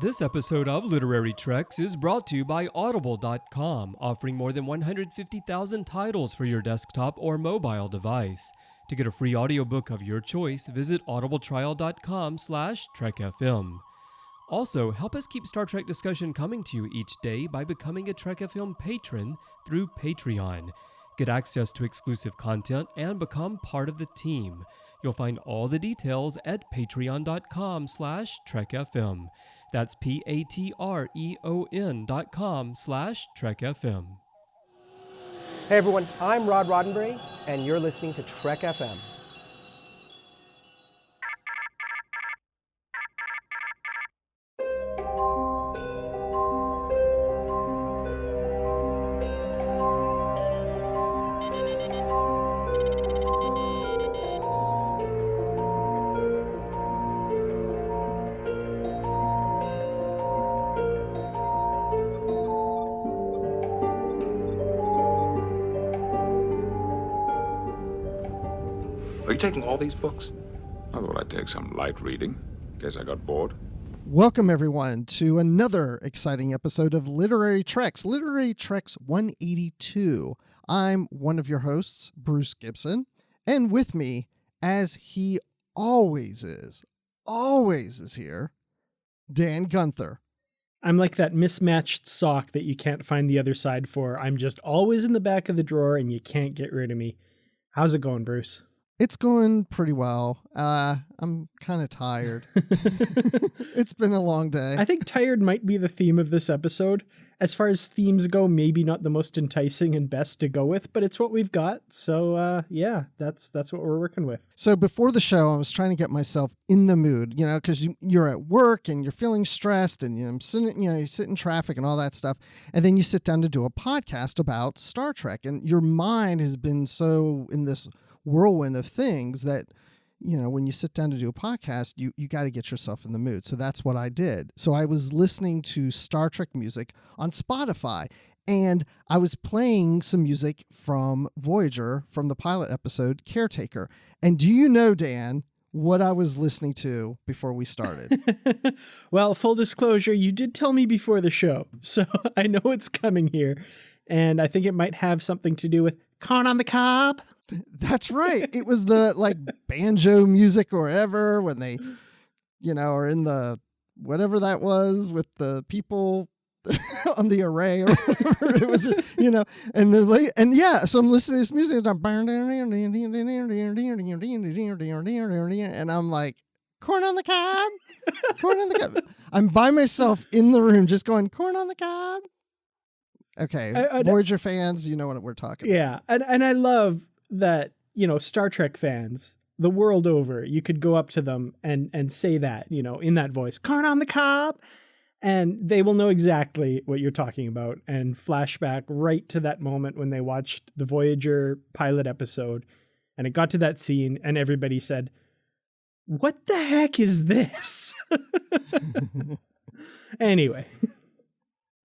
This episode of Literary Treks is brought to you by Audible.com, offering more than 150,000 titles for your desktop or mobile device. To get a free audiobook of your choice, visit audibletrial.com/TrekFM. Also, help us keep Star Trek discussion coming to you each day by becoming a Trek FM patron through Patreon. Get access to exclusive content and become part of the team. You'll find all the details at patreon.com/TrekFM. That's patreon.com/TrekFM. Hey everyone, I'm Rod Roddenberry, and you're listening to Trek FM. Are you taking all these books? I thought I'd take some light reading, in case I got bored. Welcome, everyone, to another exciting episode of Literary Treks 182. I'm one of your hosts, Bruce Gibson, and with me, as he always is here, Dan Gunther. I'm like that mismatched sock that you can't find the other side for. I'm just always in the back of the drawer and you can't get rid of me. How's it going, Bruce? It's going pretty well. I'm kind of tired. It's been a long day. I think tired might be the theme of this episode. As far as themes go, maybe not the most enticing and best to go with, but it's what we've got. So yeah, that's what we're working with. So before the show, I was trying to get myself in the mood, because you're at work and you're feeling stressed and you sit in traffic and all that stuff. And then you sit down to do a podcast about Star Trek, and your mind has been so in this whirlwind of things that, when you sit down to do a podcast, you got to get yourself in the mood. So that's what I did. So I was listening to Star Trek music on Spotify, and I was playing some music from Voyager from the pilot episode Caretaker. And do you know, Dan, what I was listening to before we started? Well, full disclosure, you did tell me before the show, so I know it's coming here. And I think it might have something to do with corn on the cob. That's right. It was the banjo music or whatever when they, are in the whatever that was with the people on the array or whatever. It was, and then so I'm listening to this music and I'm like, corn on the cob, corn on the cob. I'm by myself in the room just going, corn on the cob. Okay, Voyager fans, you know what we're talking about. Yeah, and I love that, Star Trek fans, the world over, you could go up to them and say that, in that voice, corn on the cob, and they will know exactly what you're talking about and flashback right to that moment when they watched the Voyager pilot episode and it got to that scene and everybody said, what the heck is this? Anyway.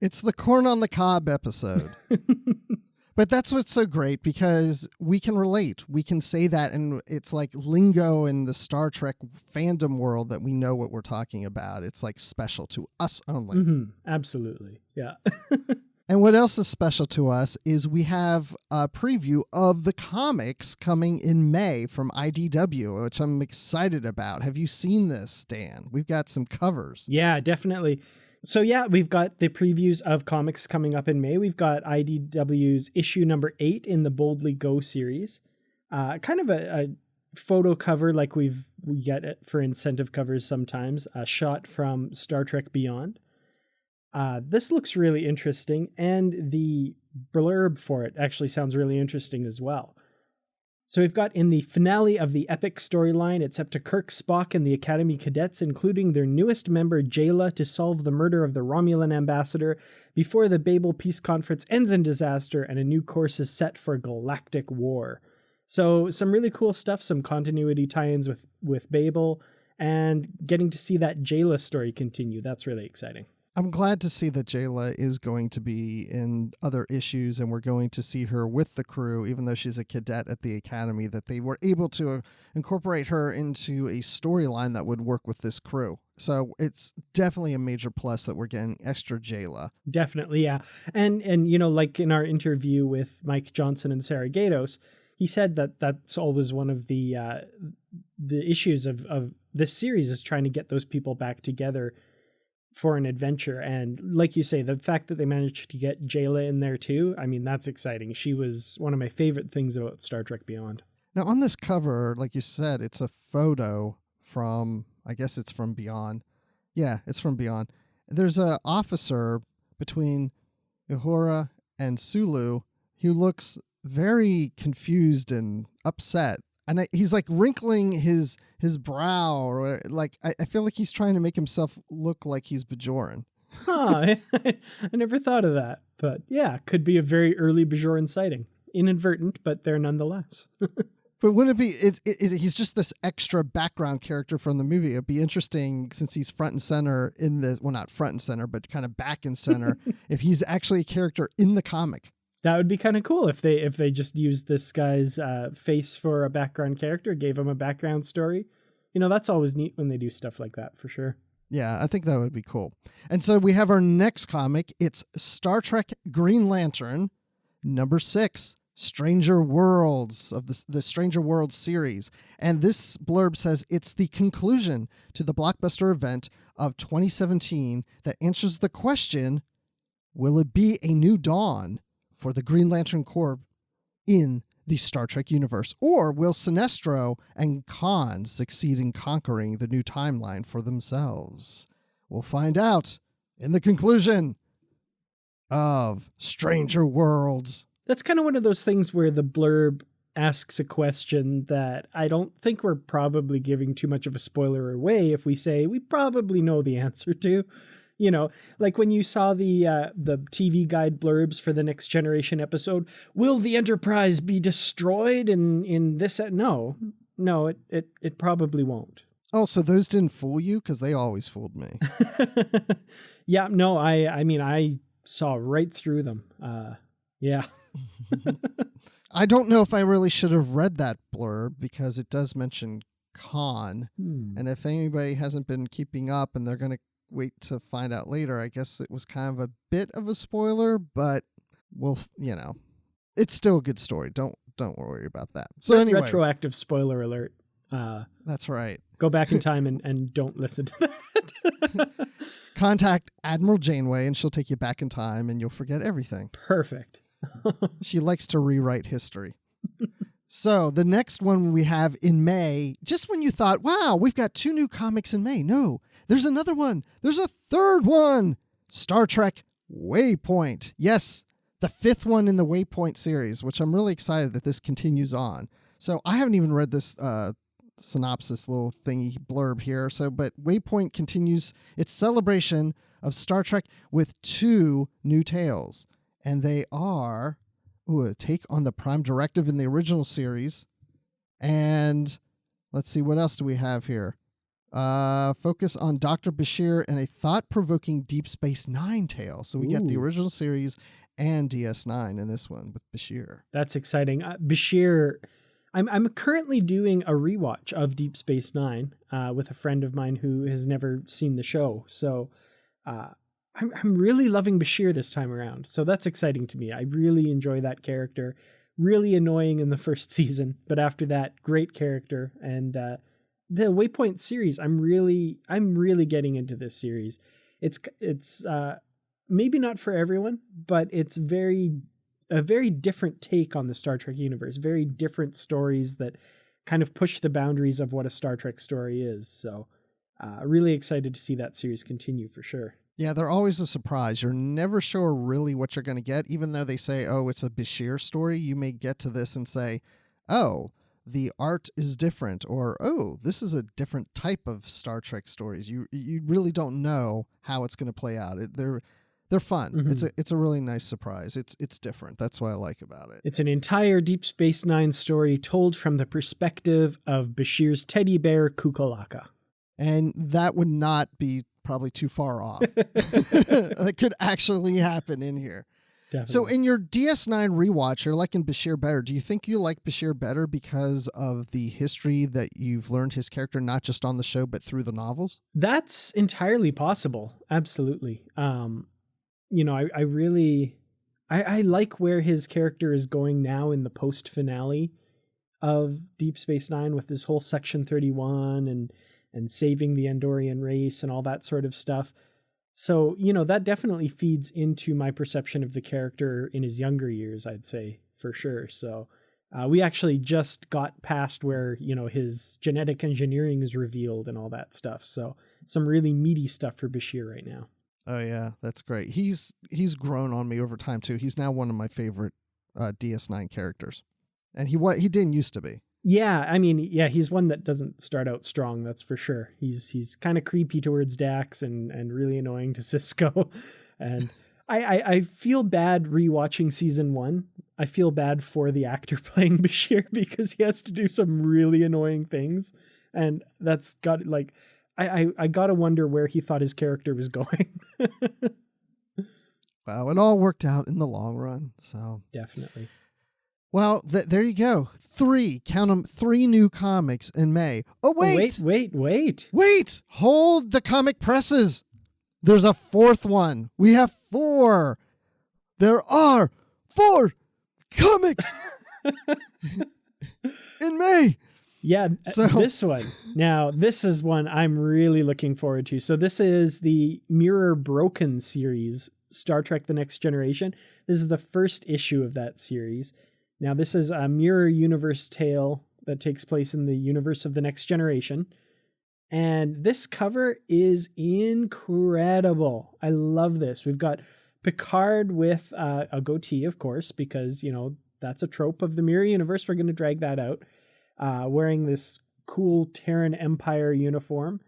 It's the corn on the cob episode. But that's what's so great, because we can relate. We can say that, and it's like lingo in the Star Trek fandom world that we know what we're talking about. It's like special to us only. Mm-hmm. Absolutely. Yeah. And what else is special to us is we have a preview of the comics coming in May from IDW, which I'm excited about. Have you seen this, Dan? We've got some covers. Yeah, definitely. So yeah, we've got the previews of comics coming up in May. We've got IDW's issue number 8 in the Boldly Go series. Kind of a photo cover like we get it for incentive covers sometimes, a shot from Star Trek Beyond. This looks really interesting, and the blurb for it actually sounds really interesting as well. So we've got in the finale of the epic storyline, it's up to Kirk, Spock, and the Academy cadets, including their newest member, Jayla, to solve the murder of the Romulan ambassador before the Babel Peace Conference ends in disaster and a new course is set for galactic war. So some really cool stuff, some continuity tie-ins with Babel, and getting to see that Jayla story continue. That's really exciting. I'm glad to see that Jayla is going to be in other issues, and we're going to see her with the crew, even though she's a cadet at the academy, that they were able to incorporate her into a storyline that would work with this crew. So it's definitely a major plus that we're getting extra Jayla. Definitely, yeah. And you know, like in our interview with Mike Johnson and Sarah Gatos, he said that that's always one of the issues of this series, is trying to get those people back together for an adventure. And like you say, the fact that they managed to get Jayla in there too, I mean, that's exciting. She was one of my favorite things about Star Trek Beyond. Now on this cover, like you said, it's a photo from, I guess it's from Beyond. Yeah, it's from Beyond. There's an officer between Uhura and Sulu who looks very confused and upset. And he's like wrinkling his brow, or like I feel like he's trying to make himself look like he's Bajoran. Huh, I never thought of that. But yeah, could be a very early Bajoran sighting. Inadvertent, but there nonetheless. But wouldn't it be, he's just this extra background character from the movie. It'd be interesting, since he's front and center in the, well, not front and center, but kind of back and center, if he's actually a character in the comic. That would be kind of cool if they just used this guy's face for a background character, gave him a background story. You know, that's always neat when they do stuff like that, for sure. Yeah, I think that would be cool. And so we have our next comic. It's Star Trek Green Lantern, number 6, Stranger Worlds, of the Stranger Worlds series. And this blurb says it's the conclusion to the blockbuster event of 2017 that answers the question, will it be a new dawn for the Green Lantern Corps in the Star Trek universe? Or will Sinestro and Khan succeed in conquering the new timeline for themselves? We'll find out in the conclusion of Stranger Worlds. That's kind of one of those things where the blurb asks a question that I don't think we're probably giving too much of a spoiler away if we say we probably know the answer to. You know, like when you saw the TV guide blurbs for the Next Generation episode, will the Enterprise be destroyed in this? No, it probably won't. Oh, so those didn't fool you? Because they always fooled me. Yeah, no, I mean, I saw right through them. Yeah. I don't know if I really should have read that blurb, because it does mention Khan. And if anybody hasn't been keeping up and they're going to wait to find out later, I guess it was kind of a bit of a spoiler, but we'll, you know, it's still a good story. Don't worry about that. So anyway, retroactive spoiler alert. That's right. Go back in time and don't listen to that. Contact Admiral Janeway and she'll take you back in time and you'll forget everything. Perfect. She likes to rewrite history. So the next one we have in May, just when you thought, wow, we've got 2 new comics in May. No, there's another one. There's a third one. Star Trek Waypoint. Yes, the 5th one in the Waypoint series, which I'm really excited that this continues on. So I haven't even read this synopsis little thingy blurb here. But Waypoint continues its celebration of Star Trek with 2 new tales. And they are a take on the Prime Directive in the original series. And let's see, what else do we have here? Focus on Dr. Bashir and a thought-provoking Deep Space Nine tale. So we get the original series and DS9 in this one with Bashir. That's exciting. Bashir, I'm currently doing a rewatch of Deep Space Nine with a friend of mine who has never seen the show. So I'm really loving Bashir this time around. So that's exciting to me. I really enjoy that character. Really annoying in the first season, but after that, great character. And the Waypoint series, I'm really getting into this series. It's maybe not for everyone, but it's a very different take on the Star Trek universe. Very different stories that kind of push the boundaries of what a Star Trek story is. So really excited to see that series continue for sure. Yeah, they're always a surprise. You're never sure really what you're going to get. Even though they say, oh, it's a Bashir story, you may get to this and say, oh, the art is different, or, oh, this is a different type of Star Trek stories. You really don't know how it's going to play out. They're fun. Mm-hmm. It's a really nice surprise. It's different. That's what I like about it. It's an entire Deep Space Nine story told from the perspective of Bashir's teddy bear, Kukulaka. And that would not be probably too far off. That could actually happen in here. Definitely. So in your DS9 rewatch, you're liking Bashir better. Do you think you like Bashir better because of the history that you've learned his character, not just on the show, but through the novels? That's entirely possible. Absolutely. I really like where his character is going now in the post finale of Deep Space Nine with this whole Section 31 and saving the Andorian race and all that sort of stuff. So, that definitely feeds into my perception of the character in his younger years, I'd say, for sure. So we actually just got past where, his genetic engineering is revealed and all that stuff. So some really meaty stuff for Bashir right now. Oh, yeah, that's great. He's grown on me over time, too. He's now one of my favorite DS9 characters. And he didn't used to be. Yeah, he's one that doesn't start out strong, that's for sure. He's kind of creepy towards Dax and really annoying to Sisko. And I feel bad rewatching season 1. I feel bad for the actor playing Bashir because he has to do some really annoying things. And that's got I gotta wonder where he thought his character was going. Wow, it all worked out in the long run. So definitely. Well, there you go. 3 new comics in May. Oh, wait. Wait. Hold the comic presses. There's a 4th one. We have 4. There are 4 comics in May. Yeah, so this one. Now, this is one I'm really looking forward to. So this is the Mirror Broken series, Star Trek The Next Generation. This is the first issue of that series. Now, this is a mirror universe tale that takes place in the universe of The Next Generation. And this cover is incredible. I love this. We've got Picard with a goatee, of course, because, that's a trope of the mirror universe. We're going to drag that out. Wearing this cool Terran Empire uniform.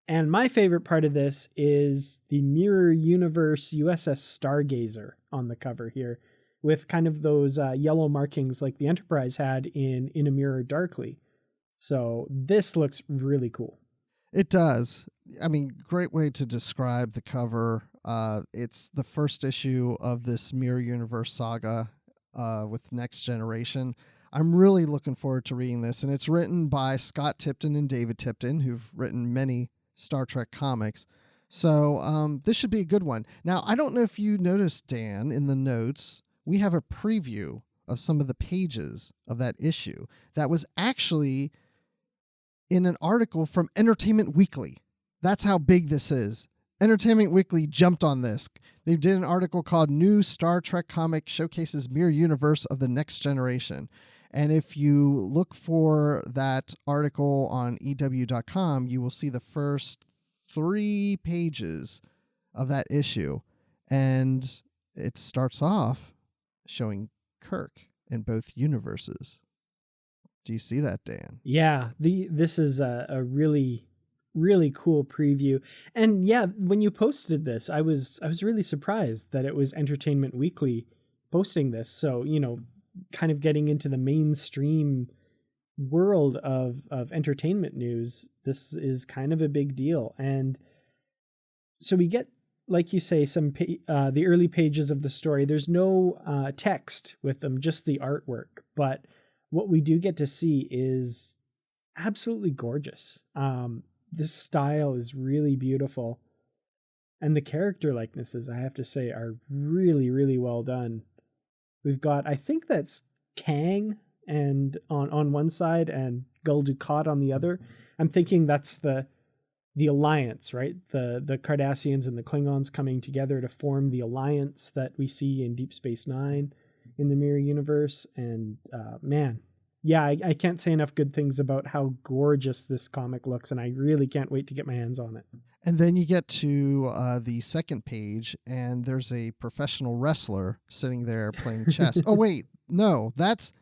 And my favorite part of this is the mirror universe USS Stargazer on the cover here, with kind of those yellow markings like the Enterprise had in A Mirror Darkly. So this looks really cool. It does. Great way to describe the cover. It's the first issue of this Mirror Universe saga with Next Generation. I'm really looking forward to reading this, and it's written by Scott Tipton and David Tipton, who've written many Star Trek comics. So this should be a good one. Now, I don't know if you noticed, Dan, in the notes, we have a preview of some of the pages of that issue that was actually in an article from Entertainment Weekly. That's how big this is. Entertainment Weekly jumped on this. They did an article called New Star Trek Comic Showcases Mirror Universe of the Next Generation. And if you look for that article on EW.com, you will see the first 3 pages of that issue. And it starts off showing Kirk in both universes. Do you see that, Dan? Yeah, this is a really, really cool preview. And yeah, when you posted this, I was really surprised that it was Entertainment Weekly posting this. So, kind of getting into the mainstream world of entertainment news, this is kind of a big deal. And so we get, like you say, some the early pages of the story. There's no text with them, just the artwork. But what we do get to see is absolutely gorgeous. This style is really beautiful. And the character likenesses, I have to say, are really, really well done. We've got, I think that's Kang and on one side and Gul Dukat on the other. I'm thinking that's the alliance, right? The Cardassians and the Klingons coming together to form the alliance that we see in Deep Space Nine in the Mirror Universe. And I can't say enough good things about how gorgeous this comic looks, and I really can't wait to get my hands on it. And then you get to the second page, and there's a professional wrestler sitting there playing chess. Oh, wait, no, that's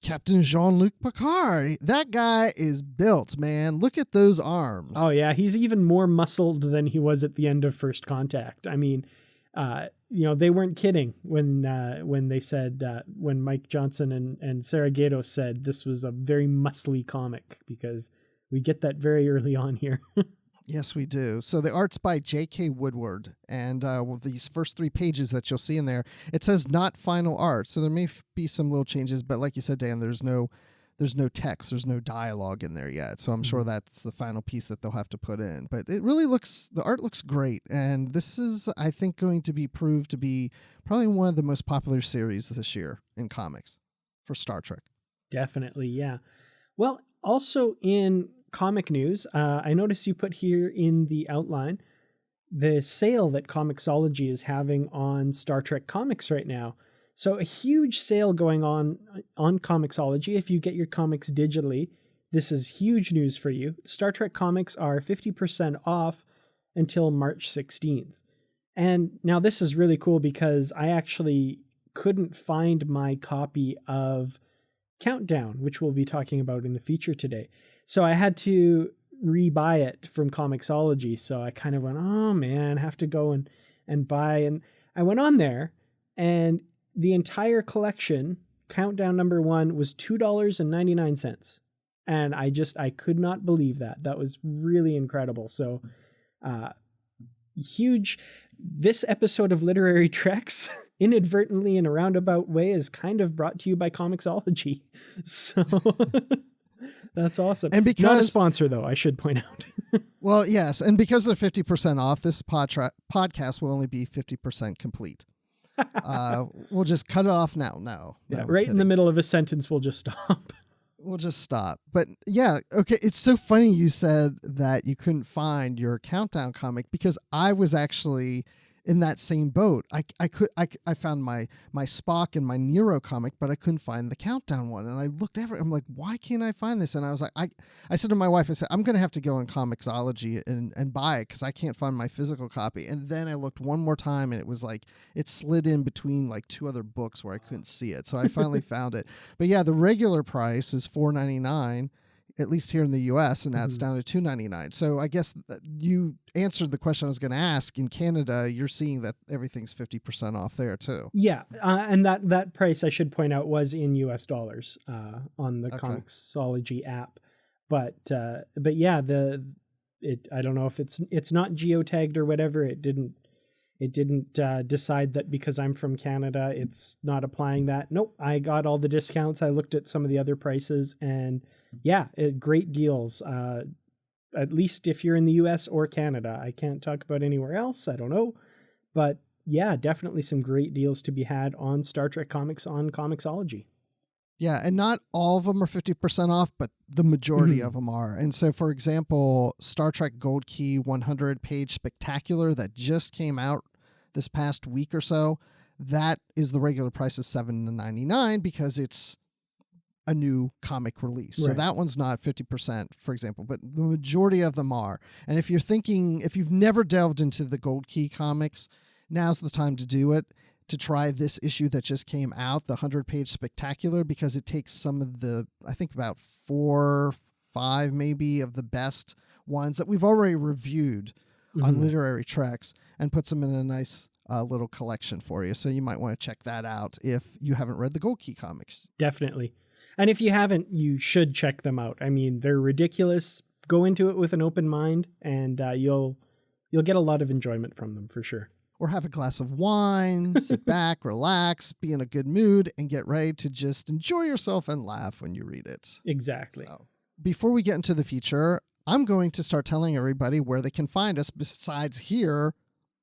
Captain Jean-Luc Picard. That guy is built, man. Look at those arms. Oh, yeah, he's even more muscled than he was at the end of First Contact. I mean, they weren't kidding when they said, when Mike Johnson and Sarah Gato said this was a very muscly comic, because we get that very early on here. Yes, we do. So the art's by J.K. Woodward, and with these first 3 pages that you'll see in there, it says not final art. So there may be some little changes, but like you said, Dan, there's no text, there's no dialogue in there yet. So I'm sure that's the final piece that they'll have to put in. But it really the art looks great, and this is, I think, going to be proved to be probably one of the most popular series this year in comics for Star Trek. Definitely, yeah. Well, also in comic news, I noticed you put here in the outline the sale that Comixology is having on Star Trek comics right now. So a huge sale going on Comixology. If you get your comics digitally, this is huge news for you. Star Trek comics are 50% off until March 16th. And now this is really cool because I actually couldn't find my copy of Countdown, which we'll be talking about in the feature today. So I had to rebuy it from Comixology. So I kind of went, oh man, have to go and buy. And I went on there, and the entire collection, Countdown #1, was $2.99. And I could not believe that. That was really incredible. So huge. This episode of Literary Treks, inadvertently in a roundabout way, is kind of brought to you by Comixology. So that's awesome. And because, not a sponsor, though, I should point out. Well, yes. And because they're 50% off, this podcast will only be 50% complete. We'll just cut it off now. No, right in the middle of a sentence, we'll just stop. We'll just stop. But yeah, okay. It's so funny you said that you couldn't find your Countdown comic, because I was actually in that same boat. I found my Spock and my Nero comic, but I couldn't find the Countdown one. And I looked everywhere. I'm like, why can't I find this? And I was like, I said to my wife, I said, I'm going to have to go on Comixology and buy it, because I can't find my physical copy. And then I looked one more time, and it was like, it slid in between like 2 other books where I couldn't see it. So I finally found it. But yeah, the regular price is $4.99. At least here in the U.S., and now it's down to $2.99. So I guess you answered the question I was going to ask. In Canada, you're seeing that everything's 50% off there too. Yeah, and that price, I should point out, was in U.S. dollars on the Comixology app. But yeah, I don't know if it's not geotagged or whatever. It didn't decide that because I'm from Canada, it's not applying that. Nope, I got all the discounts. I looked at some of the other prices, and yeah, great deals. At least if you're in the US or Canada. I can't talk about anywhere else. I don't know. But yeah, definitely some great deals to be had on Star Trek comics on Comixology. Yeah, and not all of them are 50% off, but the majority of them are. And so, for example, Star Trek Gold Key 100-page spectacular that just came out this past week or so, that is the regular price is $7.99 because it's a new comic release. Right. So that one's not 50%, for example, but the majority of them are. And if you've never delved into the Gold Key comics, now's the time to do it, to try this issue that just came out, the 100-page spectacular, because it takes some of the, I think about 4, 5 maybe of the best ones that we've already reviewed on Literary Treks and puts them in a nice little collection for you. So you might want to check that out if you haven't read the Gold Key comics. Definitely. And if you haven't, you should check them out. I mean, they're ridiculous. Go into it with an open mind, and you'll get a lot of enjoyment from them for sure. Or have a glass of wine, sit back, relax, be in a good mood, and get ready to just enjoy yourself and laugh when you read it. Exactly. So, before we get into the feature, I'm going to start telling everybody where they can find us besides here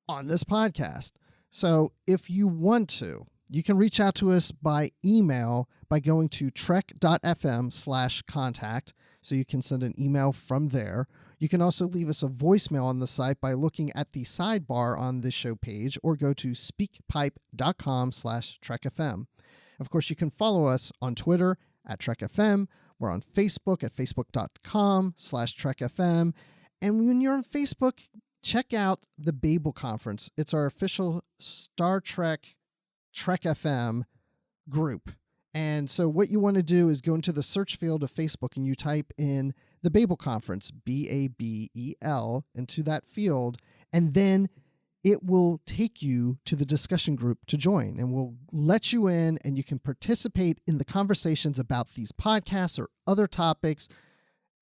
on this podcast. So if you want to, you can reach out to us by email by going to trek.fm/contact. So you can send an email from there. You can also leave us a voicemail on the site by looking at the sidebar on this show page, or go to speakpipe.com/trekfm. Of course, you can follow us on Twitter at TrekFM. We're on Facebook at facebook.com/TrekFM. And when you're on Facebook, check out the Babel Conference. It's our official Star Trek Trek FM group. And so what you want to do is go into the search field of Facebook and you type in the Babel Conference, BABEL, into that field, and then it will take you to the discussion group to join, and we'll let you in, and you can participate in the conversations about these podcasts or other topics.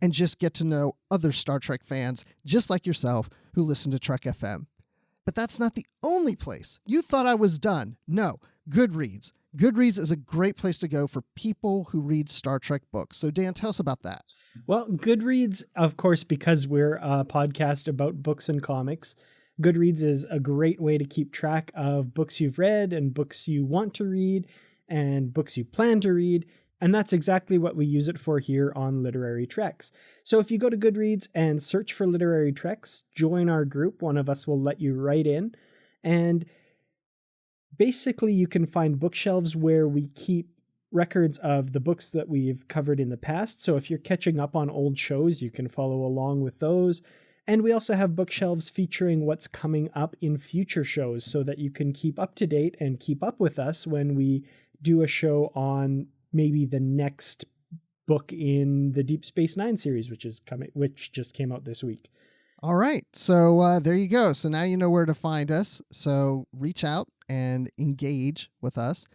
and just get to know other Star Trek fans just like yourself who listen to Trek FM. But that's not the only place. You thought I was done. No, Goodreads. Goodreads is a great place to go for people who read Star Trek books. So Dan, tell us about that. Well, Goodreads, of course, because we're a podcast about books and comics, Goodreads is a great way to keep track of books you've read and books you want to read and books you plan to read. And that's exactly what we use it for here on Literary Treks. So if you go to Goodreads and search for Literary Treks, join our group. One of us will let you right in. And basically, you can find bookshelves where we keep records of the books that we've covered in the past. So if you're catching up on old shows, you can follow along with those. And we also have bookshelves featuring what's coming up in future shows so that you can keep up to date and keep up with us when we do a show on maybe the next book in the Deep Space Nine series, which just came out this week. All right. So there you go. So now you know where to find us. So reach out and engage with us.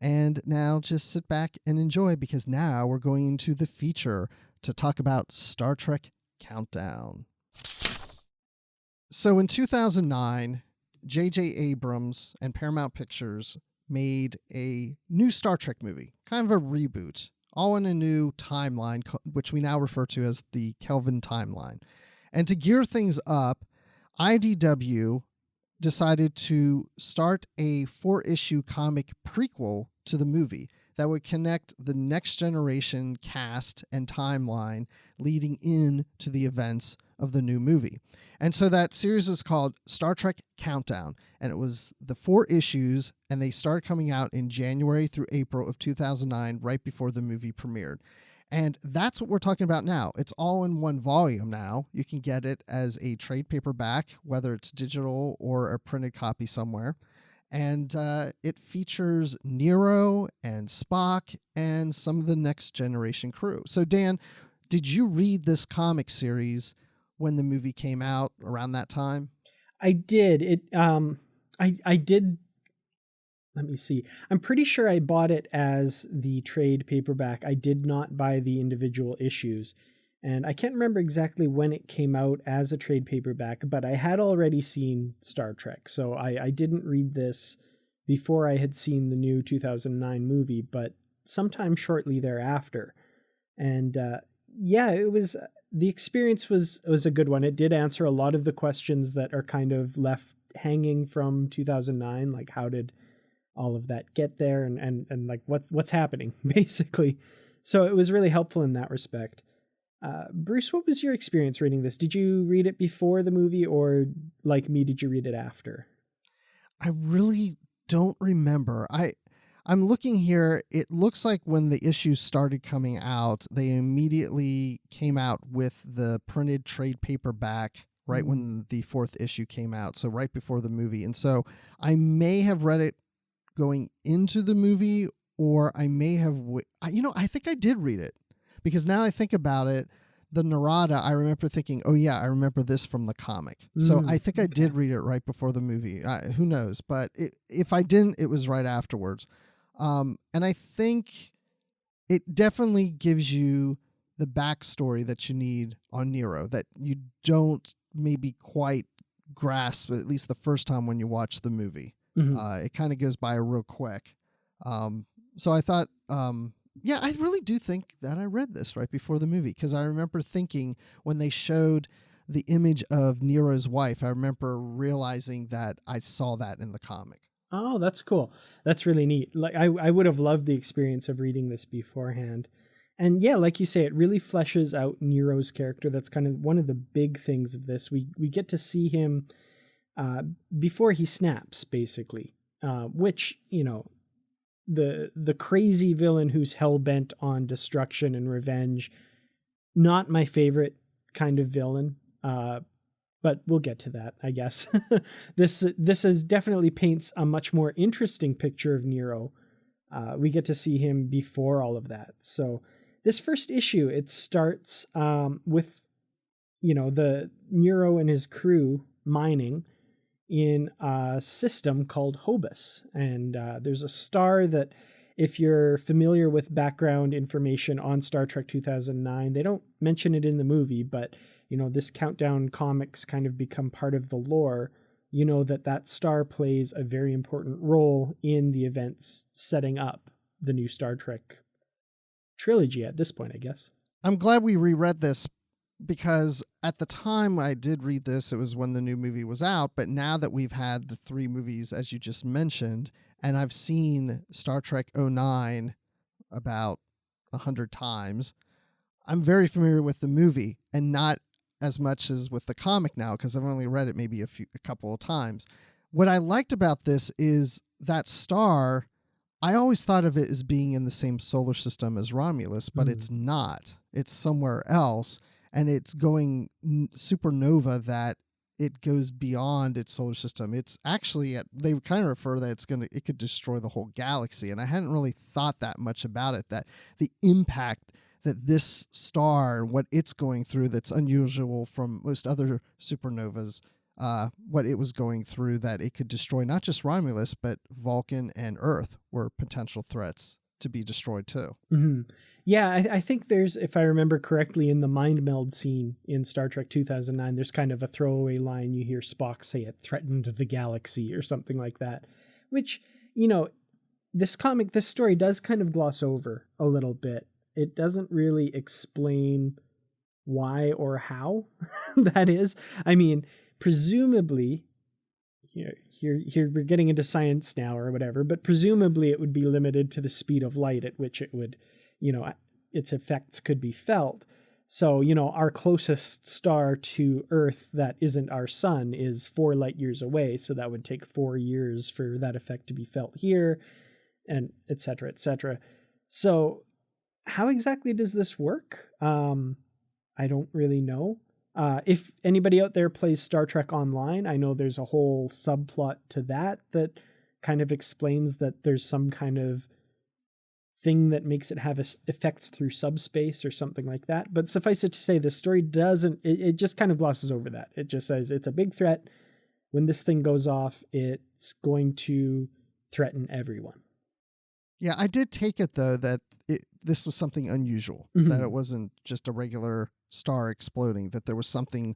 And now just sit back and enjoy, because now we're going into the feature to talk about Star Trek Countdown. So in 2009, J.J. Abrams and Paramount Pictures made a new Star Trek movie, kind of a reboot, all in a new timeline, which we now refer to as the Kelvin timeline. And to gear things up, IDW decided to start a 4-issue comic prequel to the movie that would connect the Next Generation cast and timeline leading in to the events of the new movie. And so that series was called Star Trek Countdown, and it was the 4 issues, and they started coming out in January through April of 2009, right before the movie premiered. And that's what we're talking about now. It's all in one volume now. You can get it as a trade paperback, whether it's digital or a printed copy somewhere. And it features Nero and Spock and some of the Next Generation crew. So Dan, did you read this comic series when the movie came out around that time? I did. I did. Let me see. I'm pretty sure I bought it as the trade paperback. I did not buy the individual issues. And I can't remember exactly when it came out as a trade paperback, but I had already seen Star Trek. So I didn't read this before I had seen the new 2009 movie, but sometime shortly thereafter. And the experience was a good one. It did answer a lot of the questions that are kind of left hanging from 2009, like how did all of that get there and like what's happening basically. So it was really helpful in that respect. Bruce, what was your experience reading this? Did you read it before the movie, or like me, did you read it after? I really don't remember. I'm looking here. It looks like when the issues started coming out, they immediately came out with the printed trade paperback right when the 4th issue came out. So right before the movie. And so I may have read it going into the movie, or I may have, I think I did read it, because now I think about it, the Narada, I remember thinking, oh yeah, I remember this from the comic. So I think I did read it right before the movie. Who knows? But if I didn't, it was right afterwards. And I think it definitely gives you the backstory that you need on Nero that you don't maybe quite grasp, at least the first time when you watch the movie. Mm-hmm. It kind of goes by real quick. So I thought, I really do think that I read this right before the movie, because I remember thinking when they showed the image of Nero's wife, I remember realizing that I saw that in the comic. Oh, that's cool. That's really neat. Like I would have loved the experience of reading this beforehand. And yeah, like you say, it really fleshes out Nero's character. That's kind of one of the big things of this. We get to see him before he snaps, basically, which, the crazy villain who's hell-bent on destruction and revenge, not my favorite kind of villain, but we'll get to that, I guess. This definitely paints a much more interesting picture of Nero. We get to see him before all of that. So this first issue, it starts with, the Nero and his crew mining in a system called Hobus. And there's a star that if you're familiar with background information on Star Trek 2009, they don't mention it in the movie, but, this Countdown comics kind of become part of the lore. That star plays a very important role in the events setting up the new Star Trek trilogy at this point, I guess. I'm glad we reread this, because at the time I did read this, it was when the new movie was out. But now that we've had the 3 movies, as you just mentioned, and I've seen Star Trek 09 about 100 times, I'm very familiar with the movie, and not as much as with the comic now, because I've only read it maybe a couple of times. What I liked about this is that star, I always thought of it as being in the same solar system as Romulus, but it's not. It's somewhere else, and it's going supernova that it goes beyond its solar system. It's actually, they kind of refer that it could destroy the whole galaxy, and I hadn't really thought that much about it, that the impact that this star, what it's going through that's unusual from most other supernovas, what it was going through, that it could destroy not just Romulus, but Vulcan and Earth were potential threats to be destroyed too. Mm-hmm. Yeah, I think there's, if I remember correctly, in the mind meld scene in Star Trek 2009, there's kind of a throwaway line. You hear Spock say it threatened the galaxy or something like that, which, this story does kind of gloss over a little bit. It doesn't really explain why or how that is. I mean, presumably, here we're getting into science now or whatever, but presumably it would be limited to the speed of light at which it would, its effects could be felt. So, our closest star to Earth that isn't our sun is 4 light years away. So that would take 4 years for that effect to be felt here, and et cetera, et cetera. So how exactly does this work? I don't really know. If anybody out there plays Star Trek Online, I know there's a whole subplot to that kind of explains that there's some kind of thing that makes it have effects through subspace or something like that. But suffice it to say, the story doesn't, it just kind of glosses over that. It just says it's a big threat. When this thing goes off, it's going to threaten everyone. Yeah, I did take it, though, that this was something unusual, that it wasn't just a regular star exploding, that there was something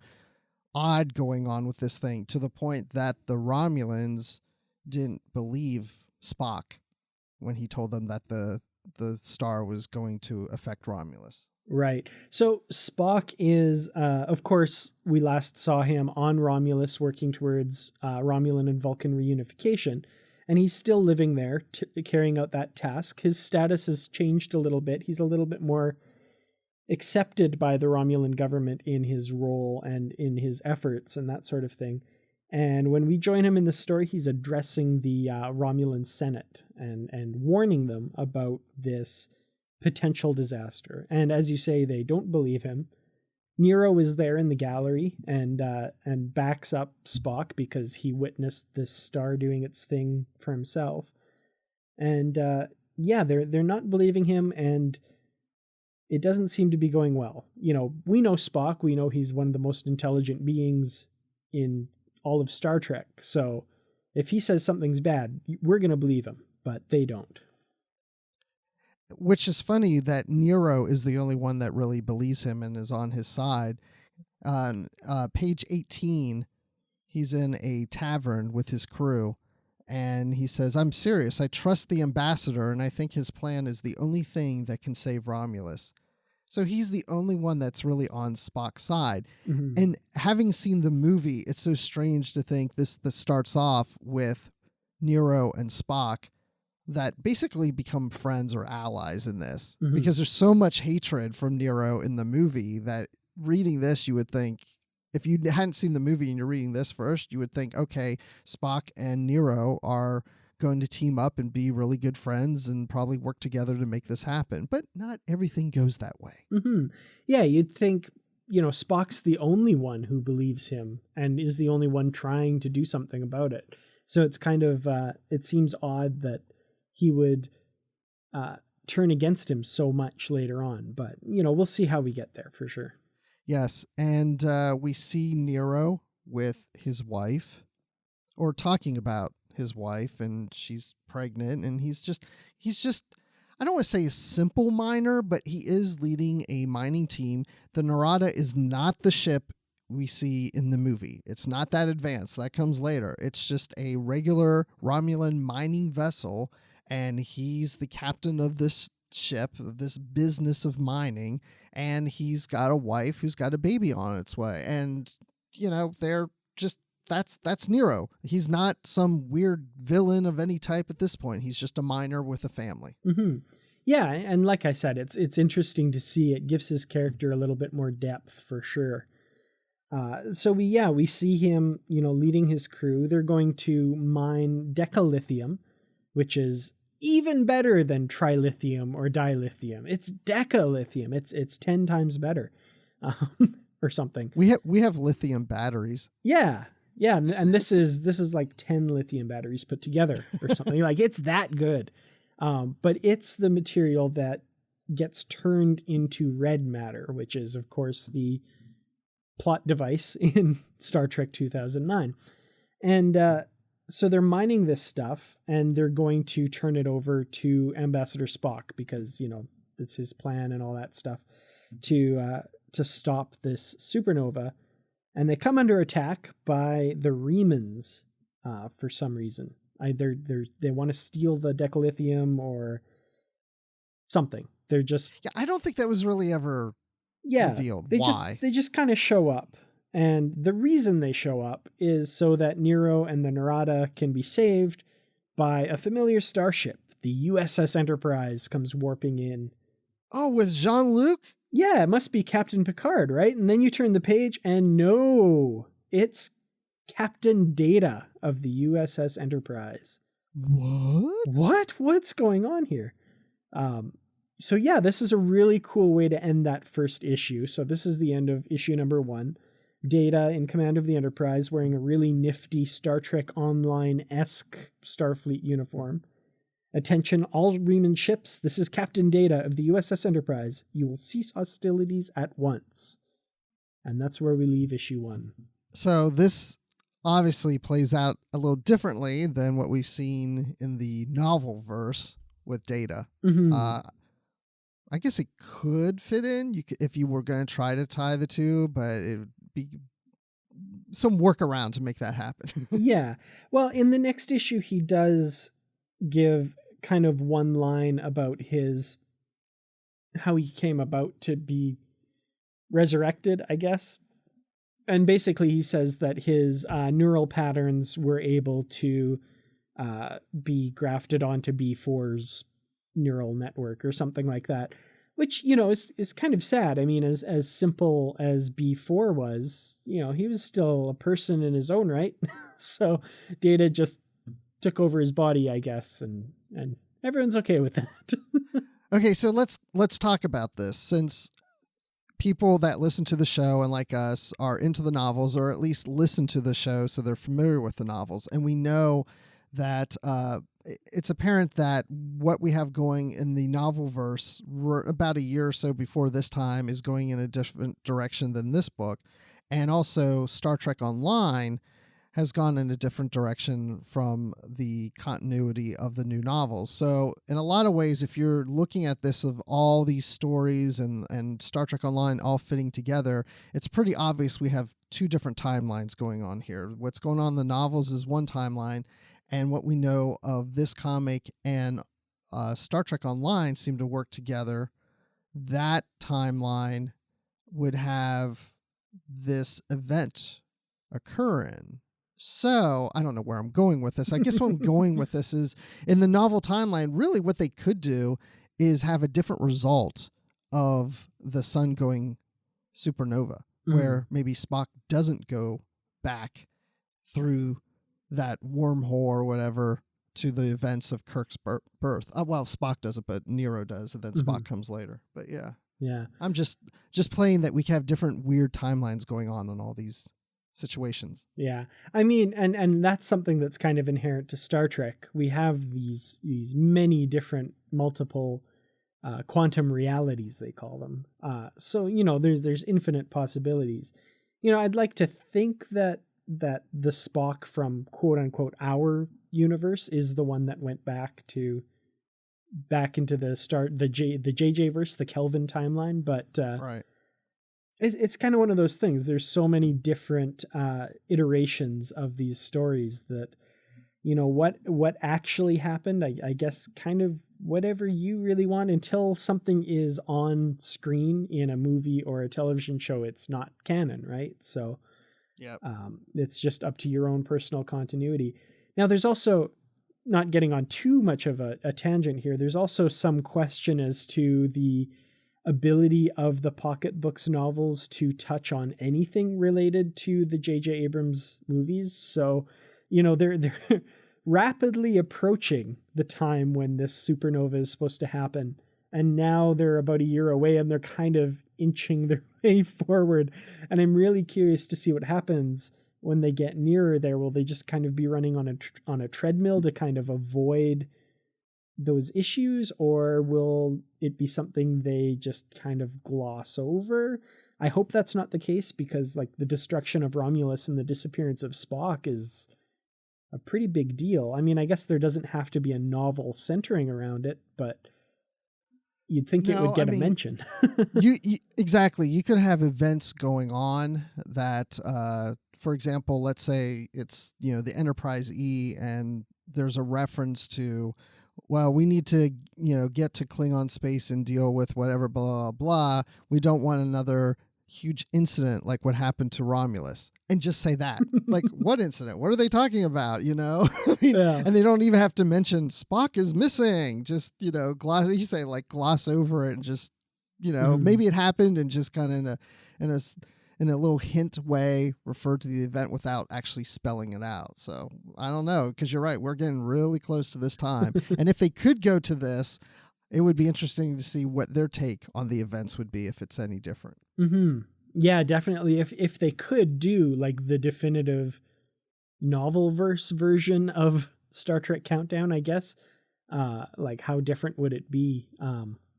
odd going on with this thing, to the point that the Romulans didn't believe Spock when he told them that the star was going to affect Romulus. Right. So Spock is, of course, we last saw him on Romulus working towards Romulan and Vulcan reunification. And he's still living there, carrying out that task. His status has changed a little bit. He's a little bit more accepted by the Romulan government in his role and in his efforts and that sort of thing. And when we join him in the story, he's addressing the Romulan Senate and warning them about this potential disaster. And as you say, they don't believe him. Nero is there in the gallery and backs up Spock because he witnessed this star doing its thing for himself. And they're not believing him, and it doesn't seem to be going well. We know Spock. We know he's one of the most intelligent beings in all of Star Trek. So if he says something's bad, we're going to believe him, but they don't. Which is funny that Nero is the only one that really believes him and is on his side. On page 18, he's in a tavern with his crew, and he says, "I'm serious. I trust the ambassador, and I think his plan is the only thing that can save Romulus." So he's the only one that's really on Spock's side. Mm-hmm. And having seen the movie, it's so strange to think this starts off with Nero and Spock that basically become friends or allies in this, because there's so much hatred from Nero in the movie that reading this, you would think, if you hadn't seen the movie and you're reading this first, you would think, okay, Spock and Nero are going to team up and be really good friends and probably work together to make this happen. But not everything goes that way. Mm-hmm. Yeah, you'd think, Spock's the only one who believes him and is the only one trying to do something about it. So it's kind of, it seems odd that he would turn against him so much later on. But, we'll see how we get there for sure. Yes, and we see Nero with his wife, or talking about his wife, and she's pregnant, and he's just I don't want to say a simple miner, but he is leading a mining team. The Narada is not the ship we see in the movie. It's not that advanced. That comes later. It's just a regular Romulan mining vessel, and he's the captain of this ship, of this business of mining, and he's got a wife who's got a baby on its way. And, they're just, that's Nero. He's not some weird villain of any type at this point. He's just a miner with a family. Mm-hmm. Yeah, and like I said, it's interesting to see. It gives his character a little bit more depth for sure. So we see him, leading his crew. They're going to mine decalithium, which is even better than trilithium or dilithium. It's decalithium. It's 10 times better, or something. We have lithium batteries. Yeah. And this is like 10 lithium batteries put together or something. Like, it's that good. But it's the material that gets turned into red matter, which is, of course, the plot device in Star Trek 2009. And so they're mining this stuff, and they're going to turn it over to Ambassador Spock because, it's his plan and all that stuff to stop this supernova. And they come under attack by the Remans for some reason. Either they want to steal the decalithium or something. They're just... Yeah, I don't think that was really ever revealed. Why? They just kind of show up. And the reason they show up is so that Nero and the Narada can be saved by a familiar starship. The USS Enterprise comes warping in. Oh, with Jean-Luc? Yeah, it must be Captain Picard, right? And then you turn the page and no, it's Captain Data of the USS Enterprise. What? What's going on here? So yeah, this is a really cool way to end that first issue. So this is the end of issue number 1. Data in command of the Enterprise, wearing a really nifty Star Trek Online-esque Starfleet uniform. Attention all Reman ships, this is Captain Data of the USS Enterprise. You will cease hostilities at once. And that's where we leave issue 1. So this obviously plays out a little differently than what we've seen in the novel verse with Data. Mm-hmm. I guess it could fit in if you were going to try to tie the two, but it would be some workaround to make that happen. Yeah. Well, in the next issue, he does give kind of one line about how he came about to be resurrected, I guess. And basically he says that his neural patterns were able to be grafted onto B4's neural network or something like that, which, is kind of sad. I mean, as simple as B4 was, he was still a person in his own right. So Data just took over his body, I guess, and everyone's okay with that. Okay, so let's talk about this, since people that listen to the show and like us are into the novels, or at least listen to the show so they're familiar with the novels, and we know that it's apparent that what we have going in the novel verse about a year or so before this time is going in a different direction than this book, and also Star Trek Online has gone in a different direction from the continuity of the new novels. So in a lot of ways, if you're looking at this of all these stories and Star Trek Online all fitting together, it's pretty obvious we have two different timelines going on here. What's going on in the novels is one timeline, and what we know of this comic and Star Trek Online seem to work together. That timeline would have this event occur in. So I don't know where I'm going with this. I guess what I'm going with this is, in the novel timeline, really what they could do is have a different result of the sun going supernova, where maybe Spock doesn't go back through that wormhole or whatever to the events of Kirk's birth. Well, Spock does it, but Nero does, and then Spock comes later. But yeah, I'm just playing that we have different weird timelines going on in all these situations. Yeah. I mean, and that's something that's kind of inherent to Star Trek. We have these many different multiple quantum realities, they call them. So, there's infinite possibilities. I'd like to think that that the Spock from quote unquote our universe is the one that went back into the JJ verse, the Kelvin timeline. But Right. It's kind of one of those things. There's so many different iterations of these stories that, you know, what actually happened, I guess kind of whatever you really want. Until something is on screen in a movie or a television show, it's not canon, right? So Yep. it's just up to your own personal continuity. Now, there's also, not getting on too much of a tangent here, there's also some question as to the ability of the pocketbooks novels to touch on anything related to the J.J. Abrams movies. So, you know, they're rapidly approaching the time when this supernova is supposed to happen. And now they're about a year away and they're kind of inching their way forward. And I'm really curious to see what happens when they get nearer there. Will they just kind of be running on a treadmill to kind of avoid those issues, or will it be something they just kind of gloss over? I hope that's not the case, because like the destruction of Romulus and the disappearance of Spock is a pretty big deal. I mean, I guess there doesn't have to be a novel centering around it, but you'd think it would get a mention. you exactly. You could have events going on that, for example, let's say it's, you know, the Enterprise E, and there's a reference to, well, we need to, you know, get to Klingon space and deal with whatever, blah, blah, blah. We don't want another huge incident like what happened to Romulus. And just say that. Like, what incident? What are they talking about? You know? I mean, Yeah. And they don't even have to mention Spock is missing. Just, you know, gloss over it and just, you know, maybe it happened and just kind of in a little hint way refer to the event without actually spelling it out. So I don't know, because you're right. We're getting really close to this time. And if they could go to this, it would be interesting to see what their take on the events would be, if it's any different. Mm-hmm. Yeah, definitely. If they could do like the definitive novel verse version of Star Trek Countdown, I guess, like how different would it be?